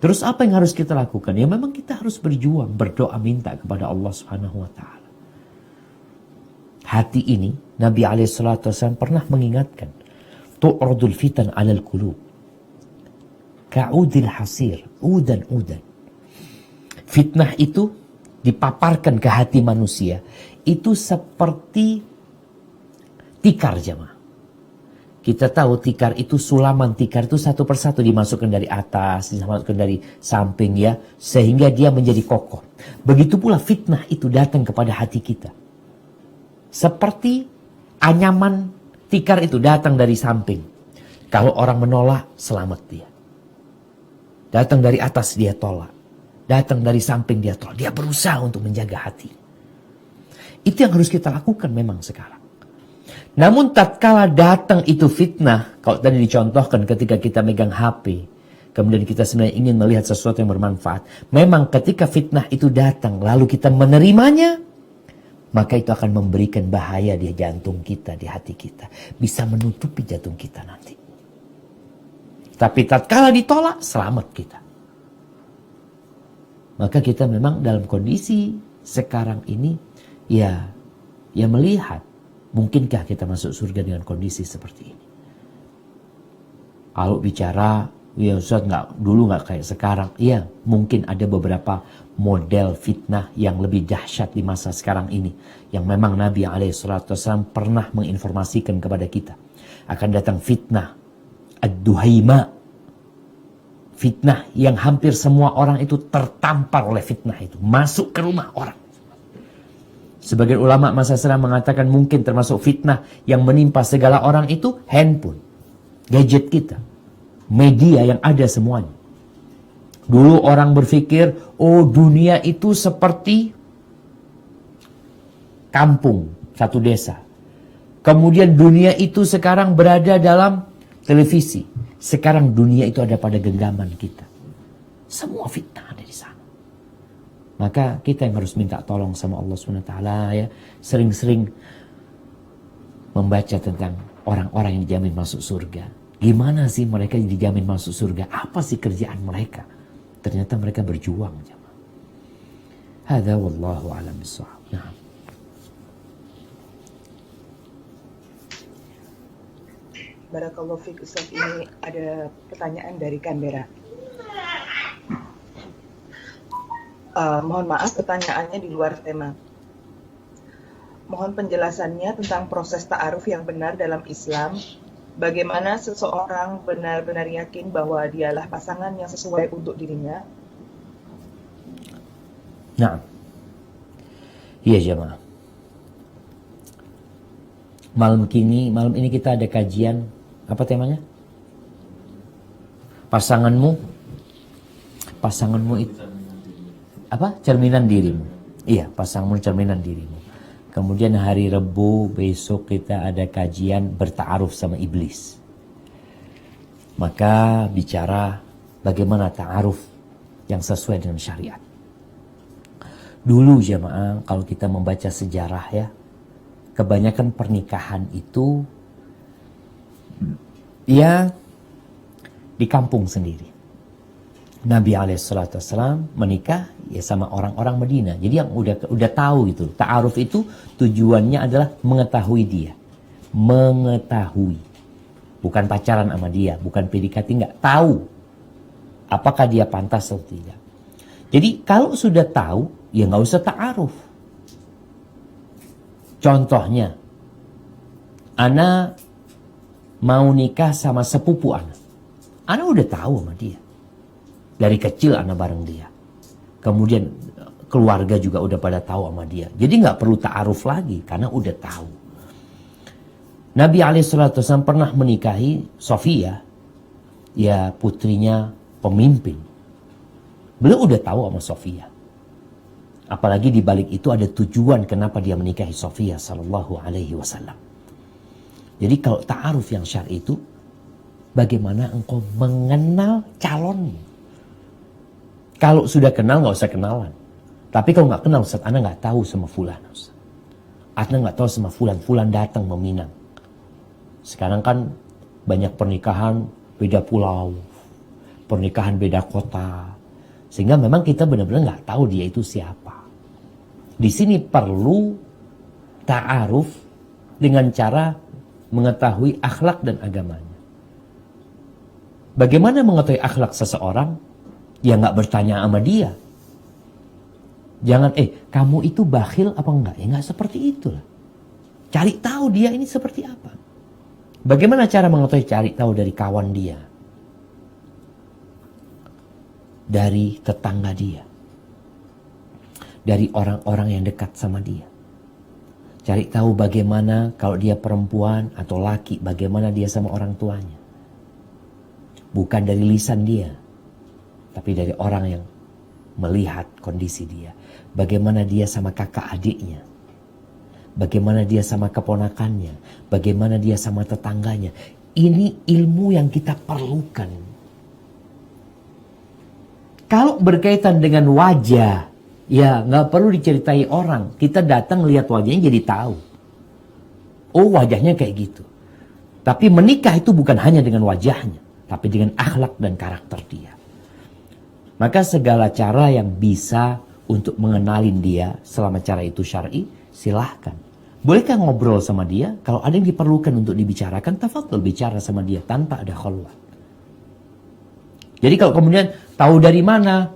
Terus apa yang harus kita lakukan? Ya memang kita harus berjuang, berdoa minta kepada Allah Subhanahu wa taala. Hati ini Nabi SAW pernah mengingatkan, tu'radul fitan 'alal qulub ka'udil hasir, udan. Fitnah itu dipaparkan ke hati manusia, itu seperti tikar, jemaah. Kita tahu tikar itu, sulaman tikar itu satu persatu dimasukkan dari atas, dimasukkan dari samping ya, sehingga dia menjadi kokoh. Begitu pula fitnah itu datang kepada hati kita. Seperti anyaman tikar itu datang dari samping. Kalau orang menolak, selamat dia. Datang dari atas, dia tolak. Datang dari samping, dia tolak. Dia berusaha untuk menjaga hati. Itu yang harus kita lakukan memang sekarang. Namun tatkala datang itu fitnah, kalau tadi dicontohkan ketika kita megang HP, kemudian kita sebenarnya ingin melihat sesuatu yang bermanfaat. Memang ketika fitnah itu datang, lalu kita menerimanya, maka itu akan memberikan bahaya di jantung kita, di hati kita. Bisa menutupi jantung kita nanti. Tapi tatkala ditolak, selamat kita. Maka kita memang dalam kondisi sekarang ini, ya melihat, mungkinkah kita masuk surga dengan kondisi seperti ini? Kalau bicara, ya Ustaz dulu nggak kayak sekarang. Iya, mungkin ada beberapa model fitnah yang lebih dahsyat di masa sekarang ini. Yang memang Nabi SAW pernah menginformasikan kepada kita. Akan datang fitnah, ad-duhaima. Fitnah yang hampir semua orang itu tertampar oleh fitnah itu. Masuk ke rumah orang. Sebagian ulama masa sekarang mengatakan mungkin termasuk fitnah yang menimpa segala orang itu handphone, gadget kita, media yang ada semuanya. Dulu orang berpikir, oh dunia itu seperti kampung, satu desa. Kemudian dunia itu sekarang berada dalam televisi. Sekarang dunia itu ada pada genggaman kita. Semua fitnah ada di sana. Maka kita yang harus minta tolong sama Allah SWT ya. Sering-sering membaca tentang orang-orang yang dijamin masuk surga. Gimana sih mereka yang dijamin masuk surga? Apa sih kerjaan mereka? Ternyata mereka berjuang. Hadza wallahu a'lam bishawab. Nah. Barakallahu fiik Ustaz, ini ada pertanyaan dari Canberra. Mohon maaf pertanyaannya di luar tema. Mohon penjelasannya tentang proses ta'aruf yang benar dalam Islam. Bagaimana seseorang benar-benar yakin bahwa dialah pasangan yang sesuai untuk dirinya? Nah, iya jemaah. Malam ini kita ada kajian, apa temanya? Pasanganmu itu apa? Cerminan dirimu. Iya, pasanganmu cerminan dirimu. Kemudian hari Rabu besok kita ada kajian berta'aruf sama iblis. Maka bicara bagaimana ta'aruf yang sesuai dengan syariat. Dulu jemaah, kalau kita membaca sejarah ya, kebanyakan pernikahan itu ya di kampung sendiri. Nabi SAW menikah ya sama orang-orang Madinah. Jadi yang udah tahu gitu. Ta'aruf itu tujuannya adalah mengetahui dia. Mengetahui. Bukan pacaran sama dia, bukan PDKT, nggak tahu apakah dia pantas atau tidak. Jadi kalau sudah tahu, ya nggak usah ta'aruf. Contohnya, ana mau nikah sama sepupu ana. Ana udah tahu sama dia. Dari kecil ana bareng dia. Kemudian keluarga juga udah pada tahu sama dia. Jadi nggak perlu ta'aruf lagi karena udah tahu. Nabi SAW pernah menikahi Sofia, ya putrinya pemimpin. Beliau udah tahu sama Sofia. Apalagi di balik itu ada tujuan kenapa dia menikahi Sofia sallallahu alaihi wasallam. Jadi kalau ta'aruf yang syar'i itu bagaimana engkau mengenal calonmu. Kalau sudah kenal nggak usah kenalan. Tapi kalau nggak kenal Ustaz, ana nggak tahu sama fulan Ustaz. Ana nggak tahu sama fulan datang meminang. Sekarang kan banyak pernikahan beda pulau, pernikahan beda kota. Sehingga memang kita benar-benar nggak tahu dia itu siapa. Di sini perlu ta'aruf dengan cara mengetahui akhlak dan agamanya. Bagaimana mengetahui akhlak seseorang? Ya nggak bertanya sama dia. Jangan, kamu itu bakhil apa enggak? Ya nggak seperti itulah. Cari tahu dia ini seperti apa. Bagaimana cara mengetahui? Cari tahu dari kawan dia. Dari tetangga dia. Dari orang-orang yang dekat sama dia. Cari tahu bagaimana kalau dia perempuan atau laki, bagaimana dia sama orang tuanya. Bukan dari lisan dia, tapi dari orang yang melihat kondisi dia. Bagaimana dia sama kakak adiknya. Bagaimana dia sama keponakannya. Bagaimana dia sama tetangganya. Ini ilmu yang kita perlukan. Kalau berkaitan dengan wajah, ya nggak perlu diceritai orang. Kita datang lihat wajahnya jadi tahu. Oh wajahnya kayak gitu. Tapi menikah itu bukan hanya dengan wajahnya, tapi dengan akhlak dan karakter dia. Maka segala cara yang bisa untuk mengenalin dia selama cara itu syar'i, silahkan. Bolehkah ngobrol sama dia? Kalau ada yang diperlukan untuk dibicarakan, tafadhol bicara sama dia tanpa ada khalwat. Jadi kalau kemudian tahu dari mana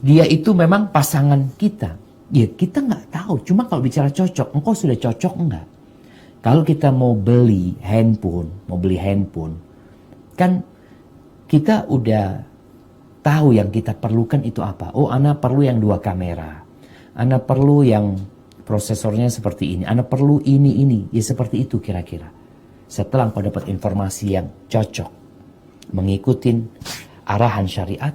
dia itu memang pasangan kita, ya kita nggak tahu. Cuma kalau bicara cocok, engkau sudah cocok enggak? Kalau kita mau beli handphone, kan kita udah tahu yang kita perlukan itu apa. Oh, ana perlu yang 2 kamera, ana perlu yang prosesornya seperti ini, ana perlu ini, ya seperti itu kira-kira. Setelah engkau dapat informasi yang cocok, mengikuti arahan syariat,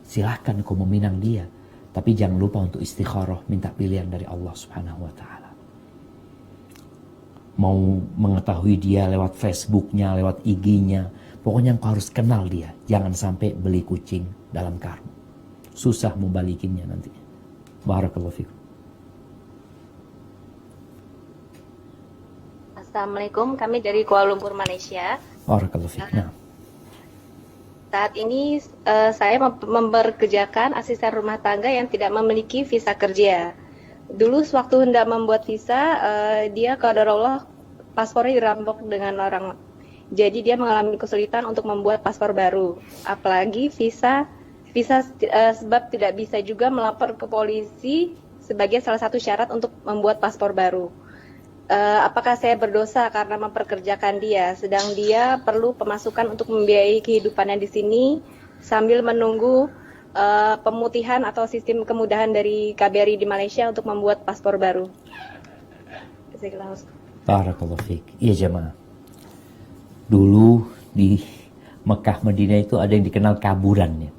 silahkan kau meminang dia. Tapi jangan lupa untuk istikharah, minta pilihan dari Allah Subhanahu wa ta'ala. Mau mengetahui dia lewat Facebooknya, lewat IG-nya, pokoknya engkau harus kenal dia. Jangan sampai beli kucing dalam karung. Susah mau balikinnya nantinya. Barakallahu fikum. Assalamualaikum, kami dari Kuala Lumpur, Malaysia. Barakallahu fikum. Saat ini saya mempekerjakan asisten rumah tangga yang tidak memiliki visa kerja. Dulu sewaktu hendak membuat visa, dia qadarullah paspornya dirampok dengan orang. Jadi dia mengalami kesulitan untuk membuat paspor baru. Apalagi visa sebab tidak bisa juga melapor ke polisi sebagai salah satu syarat untuk membuat paspor baru. Apakah saya berdosa karena memperkerjakan dia, sedang dia perlu pemasukan untuk membiayai kehidupannya di sini sambil menunggu pemutihan atau sistem kemudahan dari KBRI di Malaysia untuk membuat paspor baru. Barakallahu fiik. Iya jemaah. Dulu di Mekah Madinah itu ada yang dikenal kaburan ya.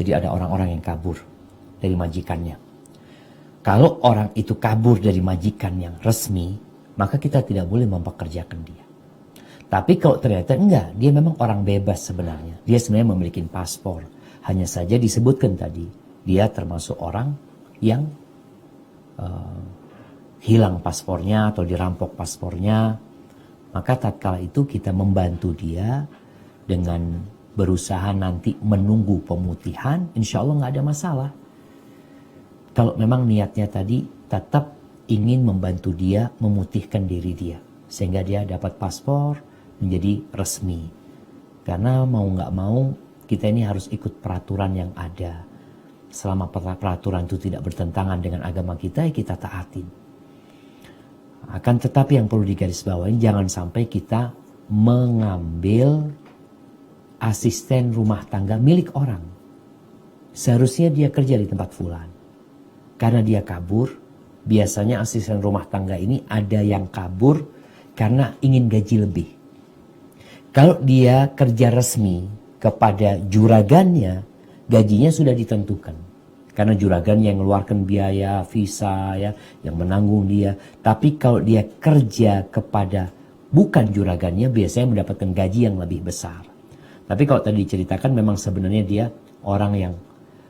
Jadi ada orang-orang yang kabur dari majikannya. Kalau orang itu kabur dari majikan yang resmi, maka kita tidak boleh mempekerjakan dia. Tapi kalau ternyata enggak, dia memang orang bebas sebenarnya. Dia sebenarnya memiliki paspor. Hanya saja disebutkan tadi, dia termasuk orang yang hilang paspornya atau dirampok paspornya. Maka tatkala itu kita membantu dia dengan berusaha nanti menunggu pemutihan, insya Allah nggak ada masalah. Kalau memang niatnya tadi tetap ingin membantu dia memutihkan diri dia. Sehingga dia dapat paspor, menjadi resmi. Karena mau nggak mau kita ini harus ikut peraturan yang ada. Selama peraturan itu tidak bertentangan dengan agama kita, ya kita taatin. Akan tetapi yang perlu digarisbawahi, jangan sampai kita mengambil asisten rumah tangga milik orang. Seharusnya dia kerja di tempat fulan. Karena dia kabur, biasanya asisten rumah tangga ini ada yang kabur karena ingin gaji lebih. Kalau dia kerja resmi kepada juragannya, gajinya sudah ditentukan. Karena juragan yang mengeluarkan biaya, visa, ya, yang menanggung dia. Tapi kalau dia kerja kepada bukan juragannya, biasanya mendapatkan gaji yang lebih besar. Tapi kalau tadi diceritakan memang sebenarnya dia orang yang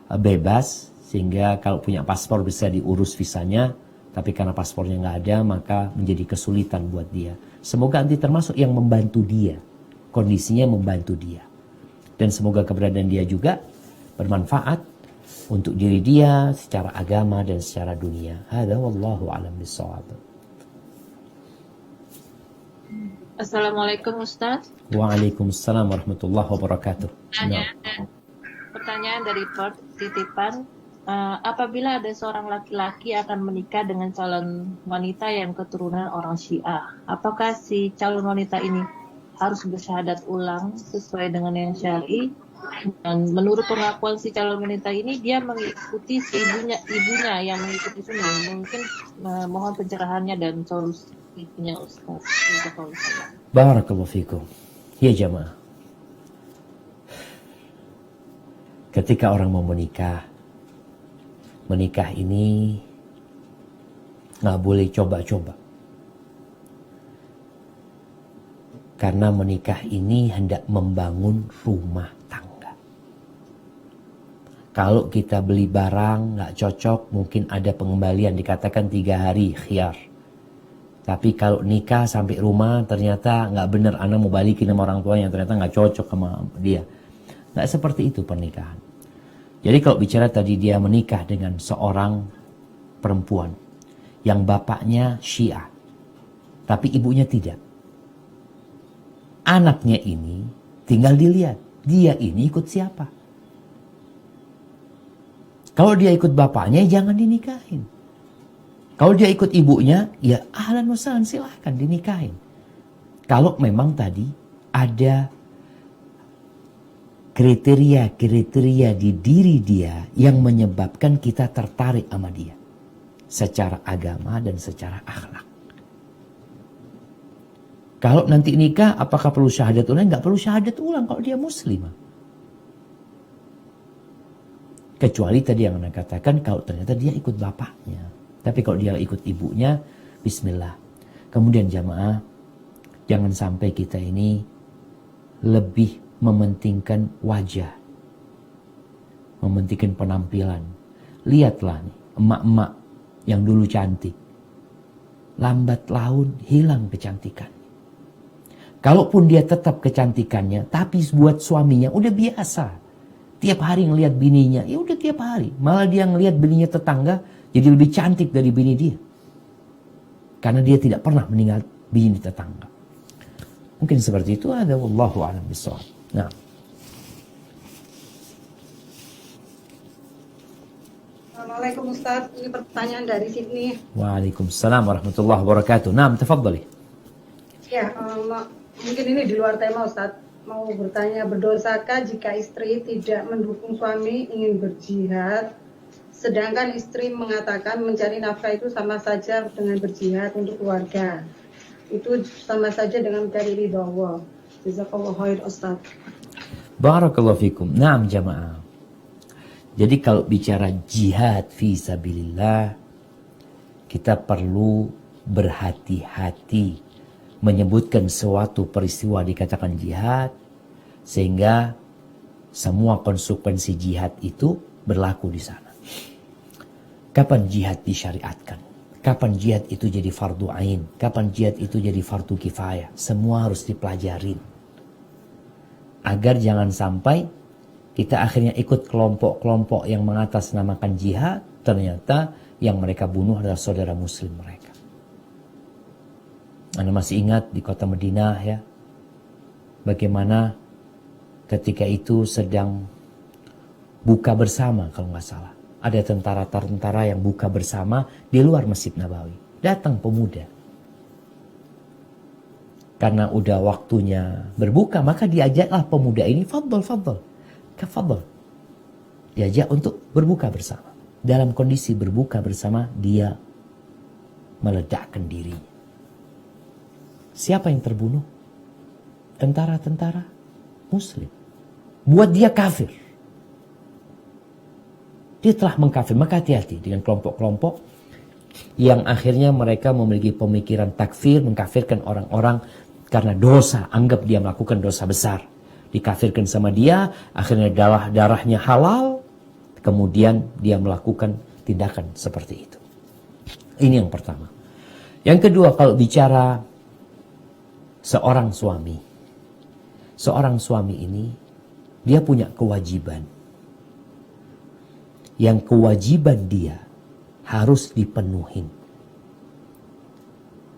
bebas, sehingga kalau punya paspor bisa diurus visanya. Tapi karena paspornya nggak ada, maka menjadi kesulitan buat dia. Semoga nanti termasuk yang membantu dia. Kondisinya membantu dia. Dan semoga keberadaan dia juga bermanfaat untuk diri dia secara agama dan secara dunia. Hadza wallahu a'lam bishawab. Assalamualaikum Ustaz. Waalaikumsalam warahmatullahi wabarakatuh. Pertanyaan dari titipan. Apabila ada seorang laki-laki akan menikah dengan calon wanita yang keturunan orang Syiah, apakah si calon wanita ini harus bersyahadat ulang sesuai dengan yang syar'i? Dan menurut pengakuan si calon wanita ini, dia mengikuti si ibunya yang mengikuti sunnah. Mungkin mohon pencerahannya dan solusinya Ustaz. Barakallahu fikum. Ya jamaah. Ketika orang mau menikah ini nggak boleh coba-coba. Karena menikah ini hendak membangun rumah tangga. Kalau kita beli barang nggak cocok, mungkin ada pengembalian, dikatakan 3 hari khiyar. Tapi kalau nikah sampai rumah ternyata nggak benar, anak mau balikin sama orang tua yang ternyata nggak cocok sama dia. Nggak seperti itu pernikahan. Jadi kalau bicara tadi dia menikah dengan seorang perempuan yang bapaknya Syiah, tapi ibunya tidak. Anaknya ini tinggal dilihat, dia ini ikut siapa. Kalau dia ikut bapaknya, jangan dinikahin. Kalau dia ikut ibunya, ya ahlan wa sahlan, silahkan dinikahin. Kalau memang tadi ada kriteria-kriteria di diri dia yang menyebabkan kita tertarik sama dia. Secara agama dan secara akhlak. Kalau nanti nikah, apakah perlu syahadat ulang? Nggak perlu syahadat ulang kalau dia muslim. Kecuali tadi yang Anda katakan kalau ternyata dia ikut bapaknya. Tapi kalau dia ikut ibunya, bismillah. Kemudian jamaah, jangan sampai kita ini lebih mementingkan wajah. Mementingkan penampilan. Lihatlah nih, emak-emak yang dulu cantik. Lambat laun hilang kecantikan. Kalaupun dia tetap kecantikannya, tapi buat suaminya udah biasa. Tiap hari ngelihat bininya, ya udah tiap hari. Malah dia ngelihat bininya tetangga, jadi lebih cantik dari bini dia. Karena dia tidak pernah meninggal bini tetangga. Mungkin seperti itu ada, wallahu a'lam bishawab. Nah. Assalamualaikum Ustaz, ini pertanyaan dari Sydney. Waalaikumsalam warahmatullahi wabarakatuh. Nah, tafadhali. Ya, mungkin ini di luar tema Ustaz. Mau bertanya, berdosakah jika istri tidak mendukung suami ingin berjihad, sedangkan istri mengatakan mencari nafkah itu sama saja dengan berjihad untuk keluarga? Itu sama saja dengan mencari ridha Allah. Jazakallahu khair Ustaz. Barakallahu fikum. Naam jamaah. Jadi kalau bicara jihad fi sabilillah, kita perlu berhati-hati menyebutkan suatu peristiwa dikatakan jihad, sehingga semua konsekuensi jihad itu berlaku di sana. Kapan jihad disyariatkan? Kapan jihad itu jadi fardu ain? Kapan jihad itu jadi fardu kifayah? Semua harus dipelajarin. Agar jangan sampai kita akhirnya ikut kelompok-kelompok yang mengatasnamakan jihad, ternyata yang mereka bunuh adalah saudara muslim mereka. Anda masih ingat di kota Madinah ya, bagaimana ketika itu sedang buka bersama kalau nggak salah. Ada tentara-tentara yang buka bersama di luar Masjid Nabawi. Datang pemuda. Karena udah waktunya berbuka, maka diajaklah pemuda ini, fadl. Kafadl. Diajak untuk berbuka bersama. Dalam kondisi berbuka bersama, dia meledakkan dirinya. Siapa yang terbunuh? Tentara-tentara Muslim. Buat dia kafir. Dia telah mengkafir. Maka hati-hati dengan kelompok-kelompok yang akhirnya mereka memiliki pemikiran takfir, mengkafirkan orang-orang karena dosa. Anggap dia melakukan dosa besar. Dikafirkan sama dia, akhirnya darahnya halal, kemudian dia melakukan tindakan seperti itu. Ini yang pertama. Yang kedua, kalau bicara seorang suami. Seorang suami ini, dia punya kewajiban. Yang kewajiban dia harus dipenuhi.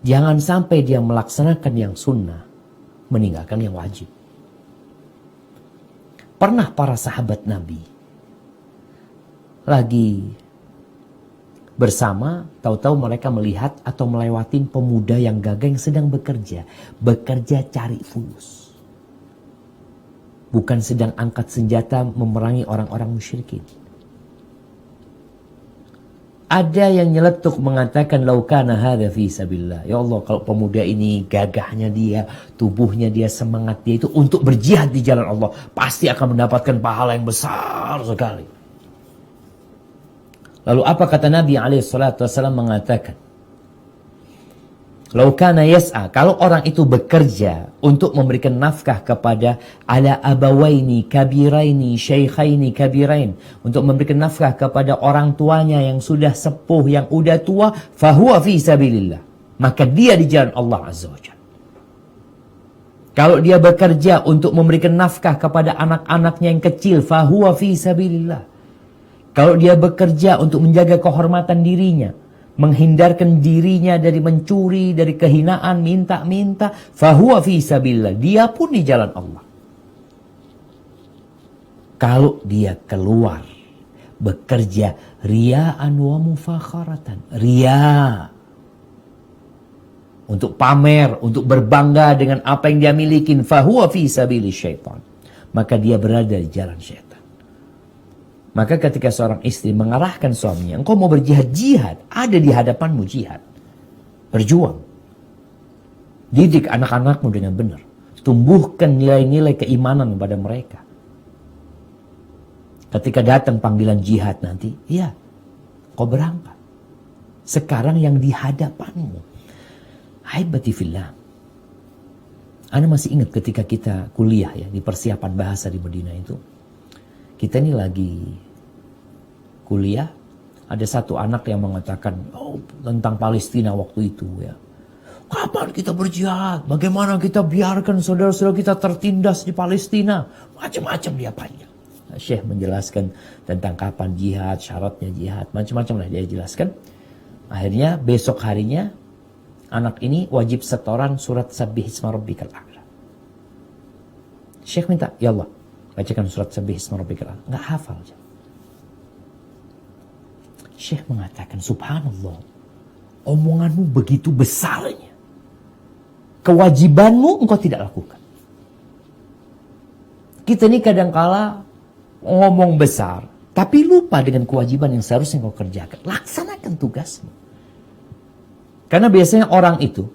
Jangan sampai dia melaksanakan yang sunnah, meninggalkan yang wajib. Pernah para sahabat Nabi lagi bersama, tahu-tahu mereka melihat atau melewatin pemuda yang gagah yang sedang bekerja. Bekerja cari fulus. Bukan sedang angkat senjata memerangi orang-orang musyrikin. Ada yang nyeletuk mengatakan laukana hadza fi sabilillah. Ya Allah, kalau pemuda ini gagahnya dia, tubuhnya dia, semangat dia itu untuk berjihad di jalan Allah, pasti akan mendapatkan pahala yang besar sekali. Lalu apa kata Nabi SAW mengatakan? Laukana yas'a, kalau orang itu bekerja untuk memberikan nafkah kepada ala abawaini kabiraini syaikhaini kabirain, untuk memberikan nafkah kepada orang tuanya yang sudah sepuh, yang udah tua, fahuwa fi sabilillah, maka dia di jalan Allah Azza wa Jalla. Kalau dia bekerja untuk memberikan nafkah kepada anak-anaknya yang kecil, fahuwa fi sabilillah. Kalau dia bekerja untuk menjaga kehormatan dirinya, menghindarkan dirinya dari mencuri, dari kehinaan, minta-minta, fahuwa fi sabilillah, dia pun di jalan Allah. Kalau dia keluar bekerja riya'an wa mufakharatan, riya, untuk pamer, untuk berbangga dengan apa yang dia miliki, fahuwa fi sabili syaitan, maka dia berada di jalan syaitan. Maka ketika seorang istri mengarahkan suaminya, engkau mau berjihad, jihad. Ada di hadapanmu jihad. Berjuang. Didik anak-anakmu dengan benar. Tumbuhkan nilai-nilai keimanan pada mereka. Ketika datang panggilan jihad nanti, ya, kau berangkat. Sekarang yang di hadapanmu. Haibati fillah. Ana masih ingat ketika kita kuliah ya, di persiapan bahasa di Madinah itu. Kita ini lagi kuliah, ada satu anak yang mengatakan tentang Palestina waktu itu ya. Kapan kita berjihad? Bagaimana kita biarkan saudara-saudara kita tertindas di Palestina? Macam-macam dia panjang. Nah, Syekh menjelaskan tentang kapan jihad, syaratnya jihad, macam-macam lah dia jelaskan. Akhirnya besok harinya anak ini wajib setoran surat Sabbih Isma Rabbikal A'la. Syekh minta, ya Allah, bacakan surat Sabbih Isma Rabbikal A'la. Nggak hafal. Syekh mengatakan, subhanallah, omonganmu begitu besarnya. Kewajibanmu engkau tidak lakukan. Kita ini kadangkala ngomong besar, tapi lupa dengan kewajiban yang seharusnya engkau kerjakan. Laksanakan tugasmu. Karena biasanya orang itu,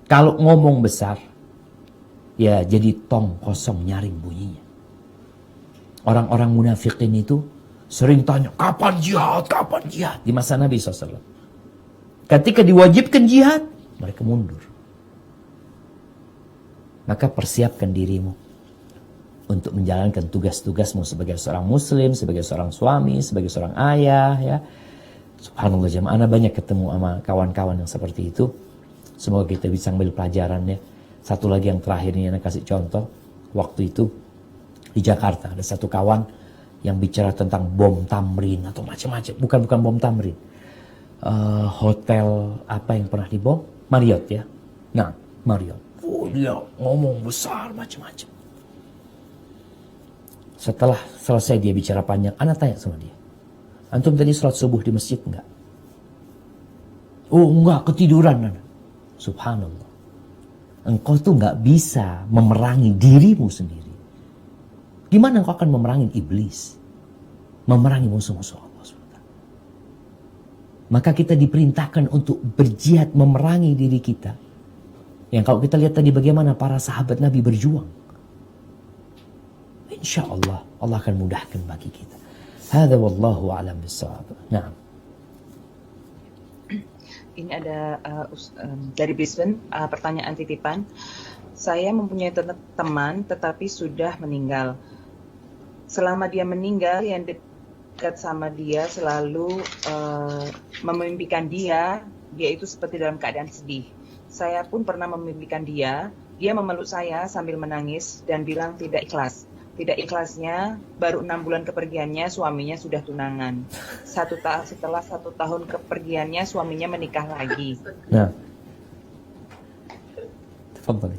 kalau ngomong besar, ya jadi tong kosong nyaring bunyinya. Orang-orang munafikin itu sering tanya, kapan jihad, kapan jihad? Di masa Nabi SAW. Ketika diwajibkan jihad, mereka mundur. Maka persiapkan dirimu untuk menjalankan tugas-tugasmu sebagai seorang muslim, sebagai seorang suami, sebagai seorang ayah. Ya. Subhanallah jamaah, ana banyak ketemu sama kawan-kawan yang seperti itu. Semoga kita bisa ambil pelajarannya. Satu lagi yang terakhir ini ana kasih contoh. Waktu itu di Jakarta ada satu kawan yang bicara tentang bom tamrin atau macam-macam. Bukan bom tamrin. Hotel apa yang pernah dibom? Marriott ya. Nah, Marriott. Oh, dia ngomong besar macam-macam. Setelah selesai dia bicara panjang, ana tanya sama dia, antum tadi sholat subuh di masjid enggak? Oh enggak, ketiduran. Subhanallah. Engkau tuh enggak bisa memerangi dirimu sendiri. Gimana engkau akan memerangi iblis? Memerangi musuh-musuh Allah SWT. Maka kita diperintahkan untuk berjihad memerangi diri kita. Yang kalau kita lihat tadi bagaimana para sahabat Nabi berjuang. Insya Allah, Allah akan mudahkan bagi kita. Hadza wallahu a'lam bissawab. Naam. Ini ada dari Brisbane, pertanyaan titipan. Saya mempunyai teman tetapi sudah meninggal. Selama dia meninggal, yang dekat sama dia selalu memimpikan dia itu seperti dalam keadaan sedih. Saya pun pernah memimpikan dia memeluk saya sambil menangis dan bilang tidak ikhlas. Tidak ikhlasnya, baru 6 bulan kepergiannya suaminya sudah tunangan. Setelah 1 tahun kepergiannya suaminya menikah lagi. Nah. Tafadhali.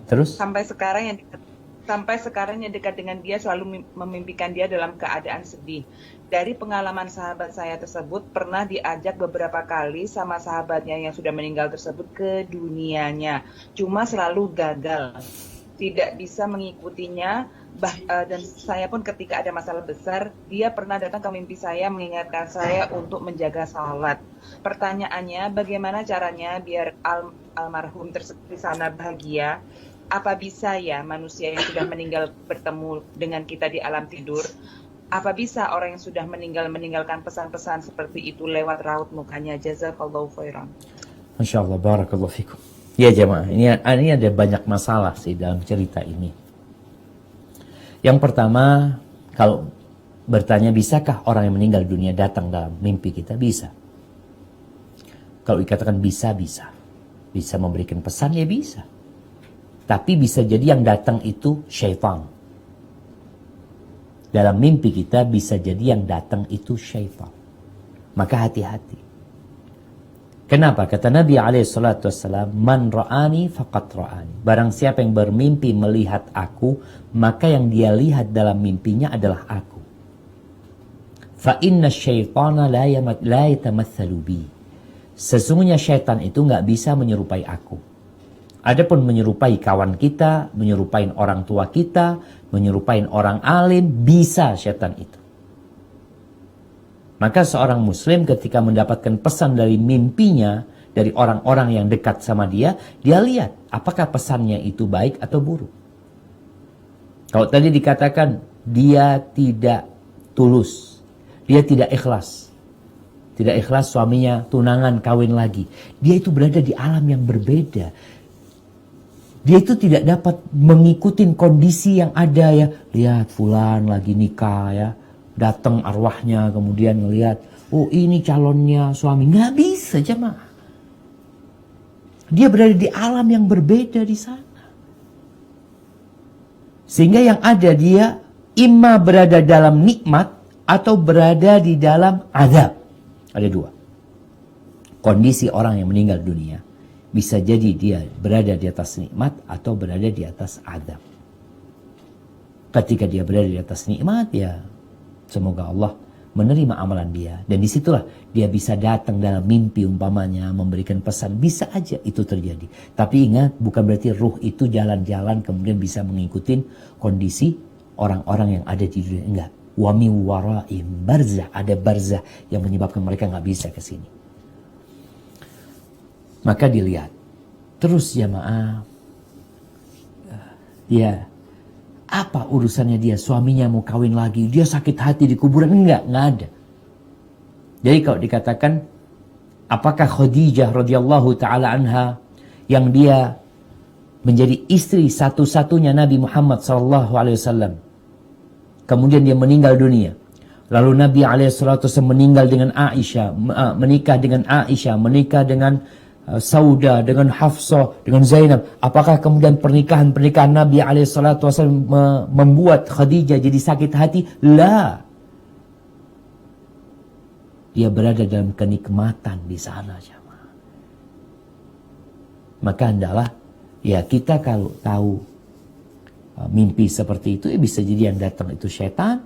Terus? Sampai sekarang yang dekat dengan dia selalu memimpikan dia dalam keadaan sedih. Dari pengalaman sahabat saya tersebut, pernah diajak beberapa kali sama sahabatnya yang sudah meninggal tersebut ke dunianya. Cuma selalu gagal. Tidak bisa mengikutinya, dan saya pun ketika ada masalah besar, dia pernah datang ke mimpi saya mengingatkan saya untuk menjaga salat. Pertanyaannya, bagaimana caranya biar almarhum tersebut di sana bahagia? Apa bisa ya manusia yang sudah meninggal bertemu dengan kita di alam tidur? Apa bisa orang yang sudah meninggal meninggalkan pesan-pesan seperti itu lewat raut mukanya? Jazakallahu khairan. Masya Allah, barakallahu fikum. Ya jemaah, ini ada banyak masalah sih dalam cerita ini. Yang pertama, kalau bertanya bisakah orang yang meninggal dunia datang dalam mimpi kita? Bisa. Kalau dikatakan bisa. Bisa memberikan pesan, ya bisa. Tapi bisa jadi yang datang itu syaitan. Dalam mimpi kita bisa jadi yang datang itu syaitan. Maka hati-hati. Kenapa? Kata Nabi SAW, man ra'ani faqad ra'ani. Barang siapa yang bermimpi melihat aku, maka yang dia lihat dalam mimpinya adalah aku. Fa inna syaitana la yatamathalu bi. Sesungguhnya syaitan itu nggak bisa menyerupai aku. Adapun menyerupai kawan kita, menyerupai orang tua kita, menyerupai orang alim, bisa syaitan itu. Maka seorang muslim ketika mendapatkan pesan dari mimpinya, dari orang-orang yang dekat sama dia lihat apakah pesannya itu baik atau buruk. Kalau tadi dikatakan dia tidak tulus, dia tidak ikhlas. Tidak ikhlas suaminya tunangan kawin lagi. Dia itu berada di alam yang berbeda. Dia itu tidak dapat mengikuti kondisi yang ada ya. Lihat fulan lagi nikah ya. Datang arwahnya kemudian ngelihat, oh ini calonnya suami. Nggak bisa jemaah. Dia berada di alam yang berbeda di sana. Sehingga yang ada dia imma berada dalam nikmat atau berada di dalam azab. Ada dua. Kondisi orang yang meninggal dunia. Bisa jadi dia berada di atas nikmat atau berada di atas azab. Ketika dia berada di atas nikmat ya semoga Allah menerima amalan dia. Dan disitulah dia bisa datang dalam mimpi umpamanya memberikan pesan. Bisa aja itu terjadi. Tapi ingat bukan berarti ruh itu jalan-jalan kemudian bisa mengikuti kondisi orang-orang yang ada di dunia. Enggak. Wa min waraihim barzah. Ada barzah yang menyebabkan mereka nggak bisa ke sini. Maka dilihat. Terus jamaah. Ya. Apa urusannya dia? Suaminya mau kawin lagi. Dia sakit hati di kuburan. Enggak ada. Jadi kalau dikatakan. Apakah Khadijah radhiyallahu ta'ala anha. Yang dia menjadi istri satu-satunya Nabi Muhammad SAW. Kemudian dia meninggal dunia. Lalu Nabi SAW meninggal dengan Aisyah. Menikah dengan Aisyah. Menikah dengan Sauda. Dengan Hafsah. Dengan Zainab. Apakah kemudian pernikahan Nabi SAW membuat Khadijah jadi sakit hati? La. Dia berada dalam kenikmatan di sana. Maka hendaklah Ya kita kalau tahu mimpi seperti itu, bisa jadi yang datang itu setan,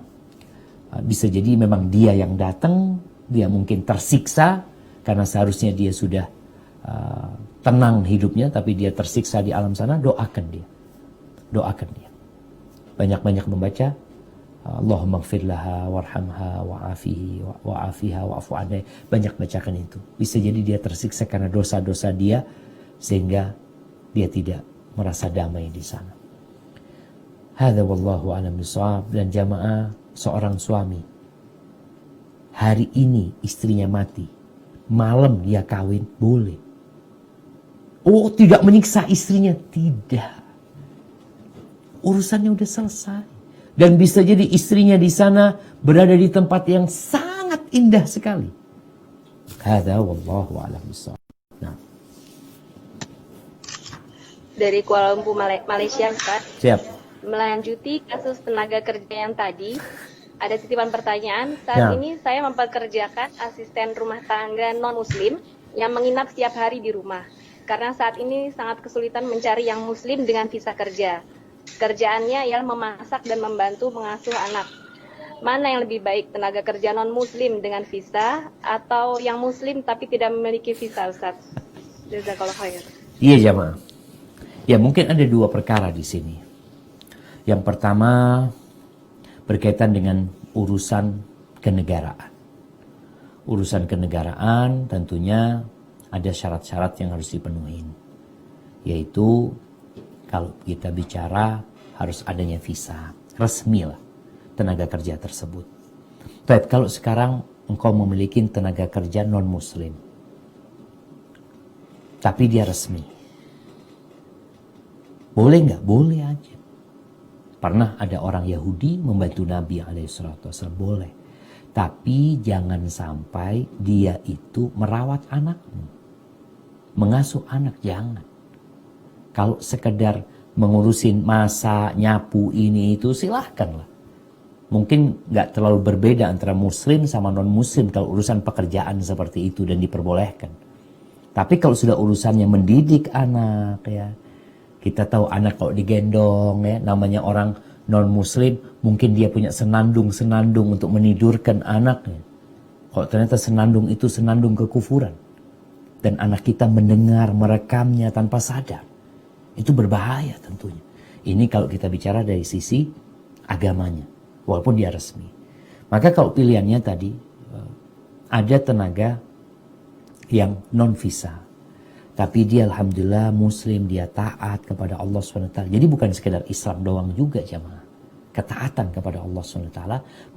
bisa jadi memang dia yang datang, dia mungkin tersiksa karena seharusnya dia sudah tenang hidupnya, tapi dia tersiksa di alam sana. Doakan dia, doakan dia. Banyak-banyak membaca Allahumma gfir laha warhamha wa'afiha wa'afu anha. Banyak bacakan itu. Bisa jadi dia tersiksa karena dosa-dosa dia, sehingga dia tidak merasa damai di sana. Hadza wallahu a'lam bishawab. Dan jamaah, seorang suami hari ini istrinya mati, malam dia kawin, boleh. Oh, tidak menyiksa istrinya? Tidak. Urusannya udah selesai. Dan bisa jadi istrinya di sana berada di tempat yang sangat indah sekali. Hadza wallahu a'lam bishawab. Nah, Dari Kuala Lumpur, Malaysia, Ustaz. siap. Melanjuti kasus tenaga kerja yang tadi, ada titipan pertanyaan. Saat ini saya mempekerjakan asisten rumah tangga non-muslim yang menginap setiap hari di rumah. Karena saat ini sangat kesulitan mencari yang muslim dengan visa kerja. Kerjaannya ialah memasak dan membantu mengasuh anak. Mana yang lebih baik, tenaga kerja non-muslim dengan visa atau yang muslim tapi tidak memiliki visa, Ustaz? Jazakallah khair. Iya jamaah. Ya mungkin ada dua perkara di sini. Yang pertama berkaitan dengan urusan kenegaraan. Urusan kenegaraan tentunya ada syarat-syarat yang harus dipenuhi. Yaitu kalau kita bicara harus adanya visa. Resmi lah tenaga kerja tersebut. Baik, kalau sekarang engkau memiliki tenaga kerja non-muslim, tapi dia resmi, boleh nggak? Boleh aja. Pernah ada orang Yahudi membantu Nabi SAW, boleh. Tapi jangan sampai dia itu merawat anakmu, mengasuh anak, jangan. Kalau sekedar mengurusin masak, nyapu ini itu silahkan lah. Mungkin nggak terlalu berbeda antara muslim sama non-muslim kalau urusan pekerjaan seperti itu dan diperbolehkan. Tapi kalau sudah urusannya mendidik anak, ya, kita tahu anak kalau digendong, ya, namanya orang non-muslim, mungkin dia punya senandung-senandung untuk menidurkan anaknya. Kalau ternyata senandung itu senandung kekufuran, dan anak kita mendengar, merekamnya tanpa sadar, itu berbahaya tentunya. Ini kalau kita bicara dari sisi agamanya, walaupun dia resmi. Maka kalau pilihannya tadi, ada tenaga yang non-visa, tapi dia alhamdulillah muslim, dia taat kepada Allah SWT. Jadi bukan sekedar Islam doang juga jamaah. Ketaatan kepada Allah SWT,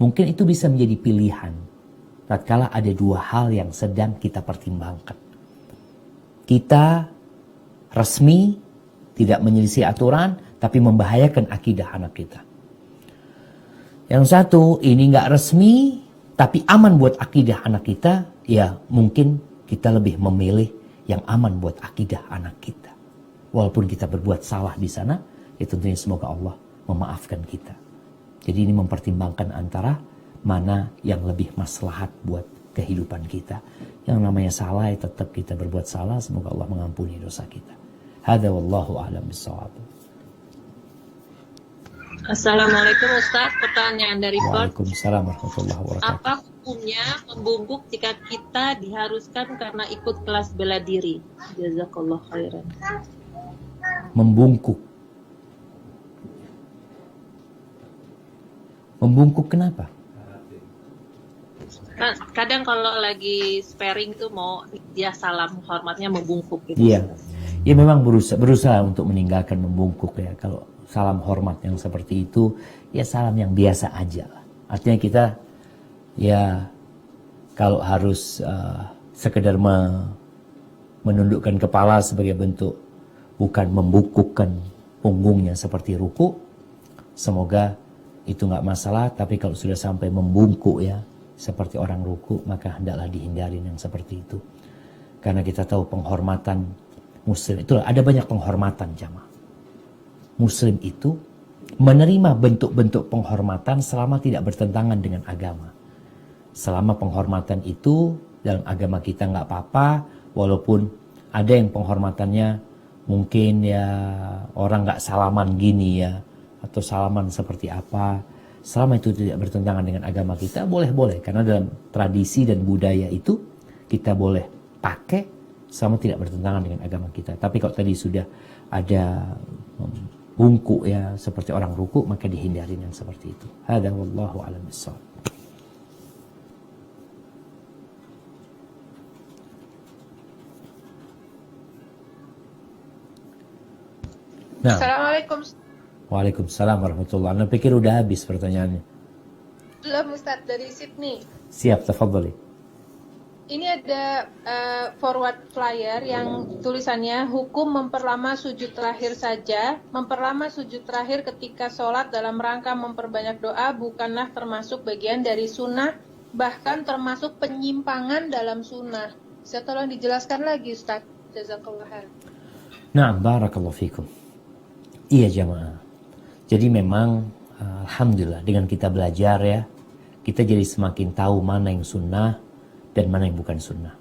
mungkin itu bisa menjadi pilihan tatkala ada dua hal yang sedang kita pertimbangkan. Kita resmi, tidak menyelisih aturan, tapi membahayakan akidah anak kita. Yang satu, ini nggak resmi, tapi aman buat akidah anak kita, ya mungkin kita lebih memilih yang aman buat akidah anak kita. Walaupun kita berbuat salah di sana, ya tentunya semoga Allah memaafkan kita. Jadi ini mempertimbangkan antara mana yang lebih maslahat buat kehidupan kita. Yang namanya salah, ya tetap kita berbuat salah, semoga Allah mengampuni dosa kita. Hadza wallahu a'lam bishawab. Assalamualaikum Ustaz, pertanyaan dari Perth. Waalaikumsalam warahmatullahi wabarakatuh. Apa hukumnya membungkuk jika kita diharuskan karena ikut kelas bela diri? Jazakallah khairan. Membungkuk. Membungkuk kenapa? Kadang kalau lagi sparing tuh mau dia salam hormatnya membungkuk gitu. Iya. Ya memang berusaha untuk meninggalkan membungkuk ya. Kalau salam hormat yang seperti itu, ya salam yang biasa aja lah. Artinya kita ya kalau harus sekedar menundukkan kepala sebagai bentuk, bukan membungkukkan punggungnya seperti ruku, semoga itu nggak masalah. Tapi kalau sudah sampai membungkuk ya seperti orang ruku, maka hendaklah dihindarin yang seperti itu. Karena kita tahu penghormatan muslim itu ada banyak penghormatan jamaah. Muslim itu menerima bentuk-bentuk penghormatan selama tidak bertentangan dengan agama. Selama penghormatan itu dalam agama kita nggak apa-apa, walaupun ada yang penghormatannya mungkin ya orang nggak salaman gini ya, atau salaman seperti apa, selama itu tidak bertentangan dengan agama kita, boleh-boleh. Karena dalam tradisi dan budaya itu kita boleh pakai selama tidak bertentangan dengan agama kita. Tapi kalau tadi sudah ada bungkuk ya, seperti orang ruku, maka dihindarin yang seperti itu. Hada wallahu a'lam bissawab. Nah, Assalamualaikum. waalaikumsalam warahmatullahi. Anda pikir udah habis pertanyaannya? Belum Ustadz, dari Sydney. Siap, tafadhali. Ini ada forward flyer yang tulisannya hukum memperlama sujud terakhir saja. Memperlama sujud terakhir ketika sholat dalam rangka memperbanyak doa bukanlah termasuk bagian dari sunnah, bahkan termasuk penyimpangan dalam sunnah. Bisa tolong dijelaskan lagi Ustadz? Jazakallah khair. Nah, barakallahu fikum. Iya jamaah. Jadi memang alhamdulillah dengan kita belajar ya, kita jadi semakin tahu mana yang sunnah dan mana yang bukan sunnah.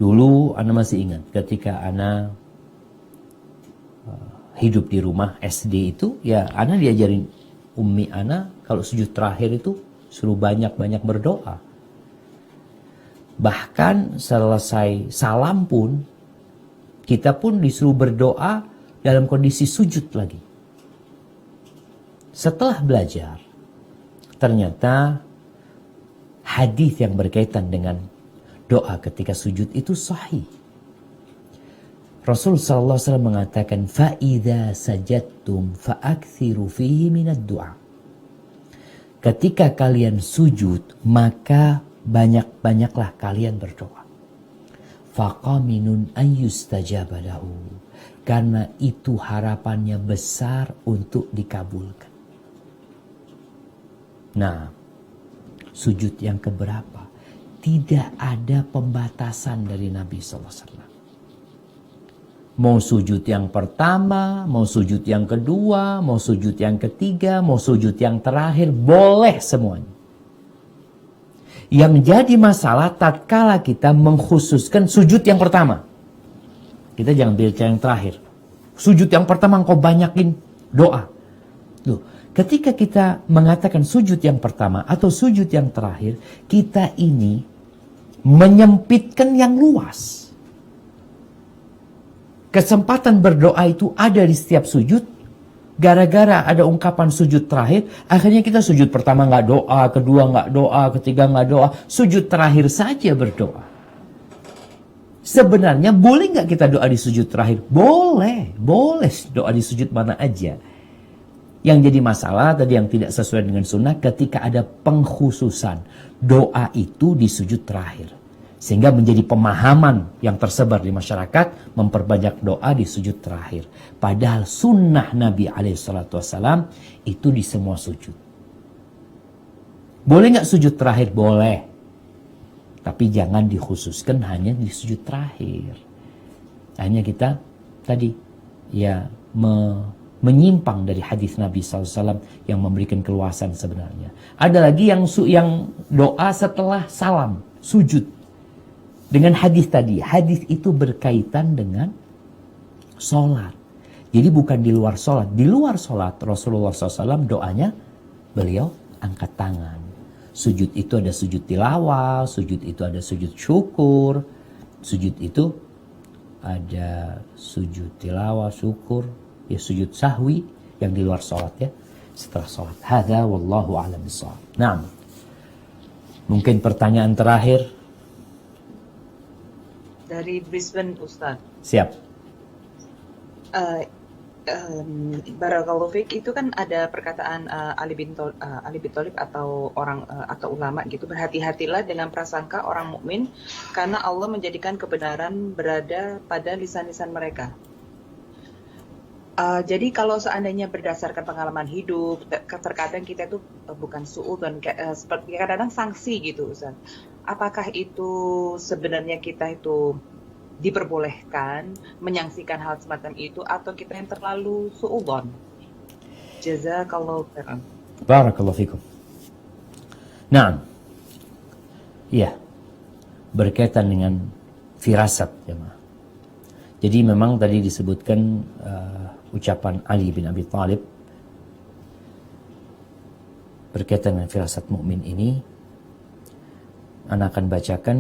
Dulu Ana masih ingat ketika Ana hidup di rumah SD itu, ya Ana diajarin ummi Ana kalau sujud terakhir itu suruh banyak-banyak berdoa. Bahkan selesai salam pun kita pun disuruh berdoa dalam kondisi sujud lagi. Setelah belajar, ternyata hadis yang berkaitan dengan doa ketika sujud itu sahih. Rasul sallallahu alaihi wasallam mengatakan, "Fa-idza sajadtum fa'akthiru fihi minad du'a." Ketika kalian sujud, maka banyak-banyaklah kalian berdoa. Faqaminun an yustajaba lahu. Karena itu harapannya besar untuk dikabulkan. Nah, sujud yang keberapa? Tidak ada pembatasan dari Nabi SAW. Mau sujud yang pertama, mau sujud yang kedua, mau sujud yang ketiga, mau sujud yang terakhir, boleh semuanya. Yang menjadi masalah tatkala kita mengkhususkan sujud yang pertama. Kita jangan bicara yang terakhir. Sujud yang pertama engkau banyakin doa. Loh, ketika kita mengatakan sujud yang pertama atau sujud yang terakhir, kita ini menyempitkan yang luas. Kesempatan berdoa itu ada di setiap sujud. Gara-gara ada ungkapan sujud terakhir, akhirnya kita sujud pertama nggak doa, kedua nggak doa, ketiga nggak doa, sujud terakhir saja berdoa. Sebenarnya boleh nggak kita doa di sujud terakhir? Boleh, boleh doa di sujud mana aja. Yang jadi masalah tadi yang tidak sesuai dengan sunnah ketika ada pengkhususan doa itu di sujud terakhir. Sehingga menjadi pemahaman yang tersebar di masyarakat memperbanyak doa di sujud terakhir. Padahal sunnah Nabi SAW itu di semua sujud. Boleh nggak sujud terakhir? Boleh. Tapi jangan dikhususkan hanya di sujud terakhir. Hanya kita tadi ya menyimpang dari hadis Nabi SAW yang memberikan keluasan sebenarnya. Ada lagi yang doa setelah salam, sujud. Dengan hadis tadi, hadis itu berkaitan dengan sholat. Jadi bukan di luar sholat. Di luar sholat Rasulullah SAW doanya beliau angkat tangan. Sujud itu ada sujud tilawah, sujud itu ada sujud syukur, sujud itu ada sujud tilawah, syukur, ya sujud sahwi yang di luar sholat ya, setelah sholat. Hadza wallahu a'lam bishawab. Nah, mungkin pertanyaan terakhir Dari Brisbane, Ustaz. siap. Barakallahu fiik, itu kan ada perkataan Ali bin Thalib atau orang atau ulama gitu, berhati-hatilah dengan prasangka orang mukmin karena Allah menjadikan kebenaran berada pada lisan-lisan mereka. Jadi kalau seandainya berdasarkan pengalaman hidup, terkadang kita itu bukan suudzon, seperti kadang-kadang sanksi gitu, Ustaz. Apakah itu sebenarnya kita itu diperbolehkan menyaksikan hal semacam itu atau kita yang terlalu suudzon? Jazakallahu khairan. Barakallahu fikum. Nah, iya, berkaitan dengan firasat jemaah. Jadi memang tadi disebutkan ucapan Ali bin Abi Thalib berkaitan dengan firasat mukmin ini. Ana akan bacakan.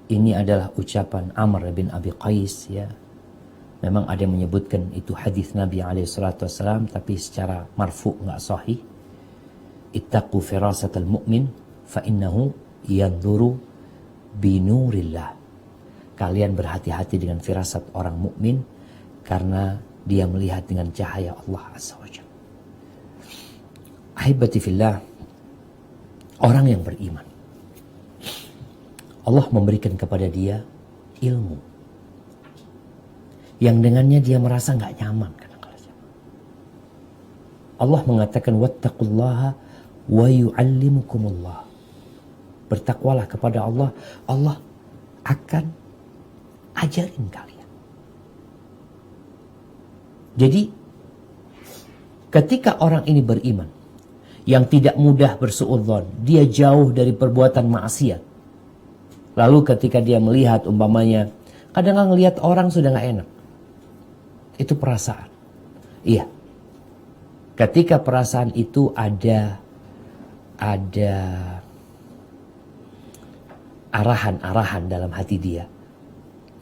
Ini adalah ucapan Amr bin Abi Qais, ya. Memang ada yang menyebutkan itu hadis Nabi SAW, tapi secara marfu nggak sahih. Ittaqu firasatal mu'min fa innahu yanzuru binurillah. Kalian berhati-hati dengan firasat orang mukmin karena dia melihat dengan cahaya Allah Azza wa Jalla. Ahibati fillah, orang yang beriman, Allah memberikan kepada dia ilmu yang dengannya dia merasa nggak nyaman kadang-kadang. Allah mengatakan wattaqullaha wa yu'allimukumullah. Bertakwalah kepada Allah, Allah akan ajarin kalian. Jadi ketika orang ini beriman, yang tidak mudah bersuudzon, dia jauh dari perbuatan maksiat. Lalu ketika dia melihat umpamanya, kadang ngelihat orang sudah nggak enak. Itu perasaan. Iya. Ketika perasaan itu ada arahan-arahan dalam hati dia,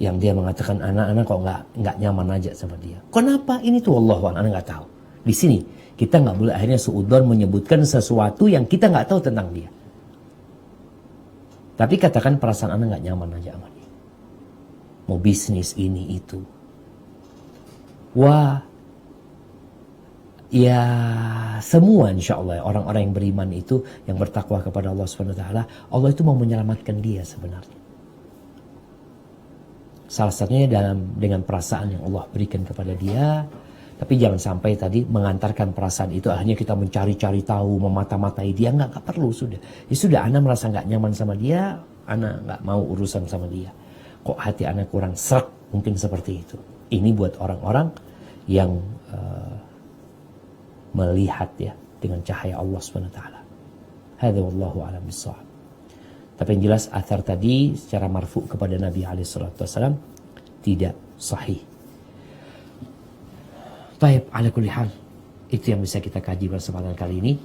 yang dia mengatakan anak-anak kok nggak nyaman aja sama dia. Kenapa ini tuh Wallahualam, anak nggak tahu. Di sini kita nggak boleh akhirnya suudzon menyebutkan sesuatu yang kita nggak tahu tentang dia. Tapi katakan perasaan anak nggak nyaman aja sama dia. Mau bisnis ini itu. Wah, ya semua insya Allah orang-orang yang beriman itu, yang bertakwa kepada Allah SWT, Allah itu mau menyelamatkan dia sebenarnya. Salah satunya dengan perasaan yang Allah berikan kepada dia. Tapi jangan sampai tadi mengantarkan perasaan itu akhirnya kita mencari-cari tahu, memata-matai dia. Nggak perlu, sudah. Ya sudah, Ana merasa nggak nyaman sama dia, Ana nggak mau urusan sama dia. Kok hati Ana kurang serak, mungkin seperti itu. Ini buat orang-orang yang melihat ya dengan cahaya Allah SWT. Hadza wallahu a'lam bissawab. Tapi yang jelas athar tadi secara marfu kepada Nabi SAW tidak sahih. Taib, ala kulli hal, itu yang bisa kita kaji pada kesempatan kali ini.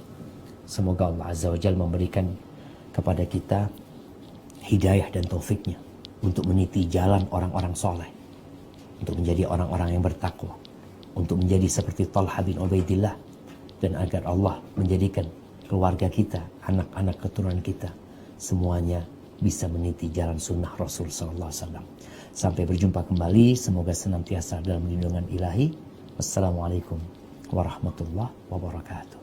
Semoga Allah Azza wa Jalla memberikan kepada kita hidayah dan taufiknya untuk meniti jalan orang-orang soleh, untuk menjadi orang-orang yang bertakwa, untuk menjadi seperti Talha bin Ubaidillah, dan agar Allah menjadikan keluarga kita, anak-anak keturunan kita, semuanya bisa meniti jalan sunnah Rasul SAW. Sampai berjumpa kembali, semoga senantiasa dalam lindungan ilahi. Wassalamualaikum warahmatullahi wabarakatuh.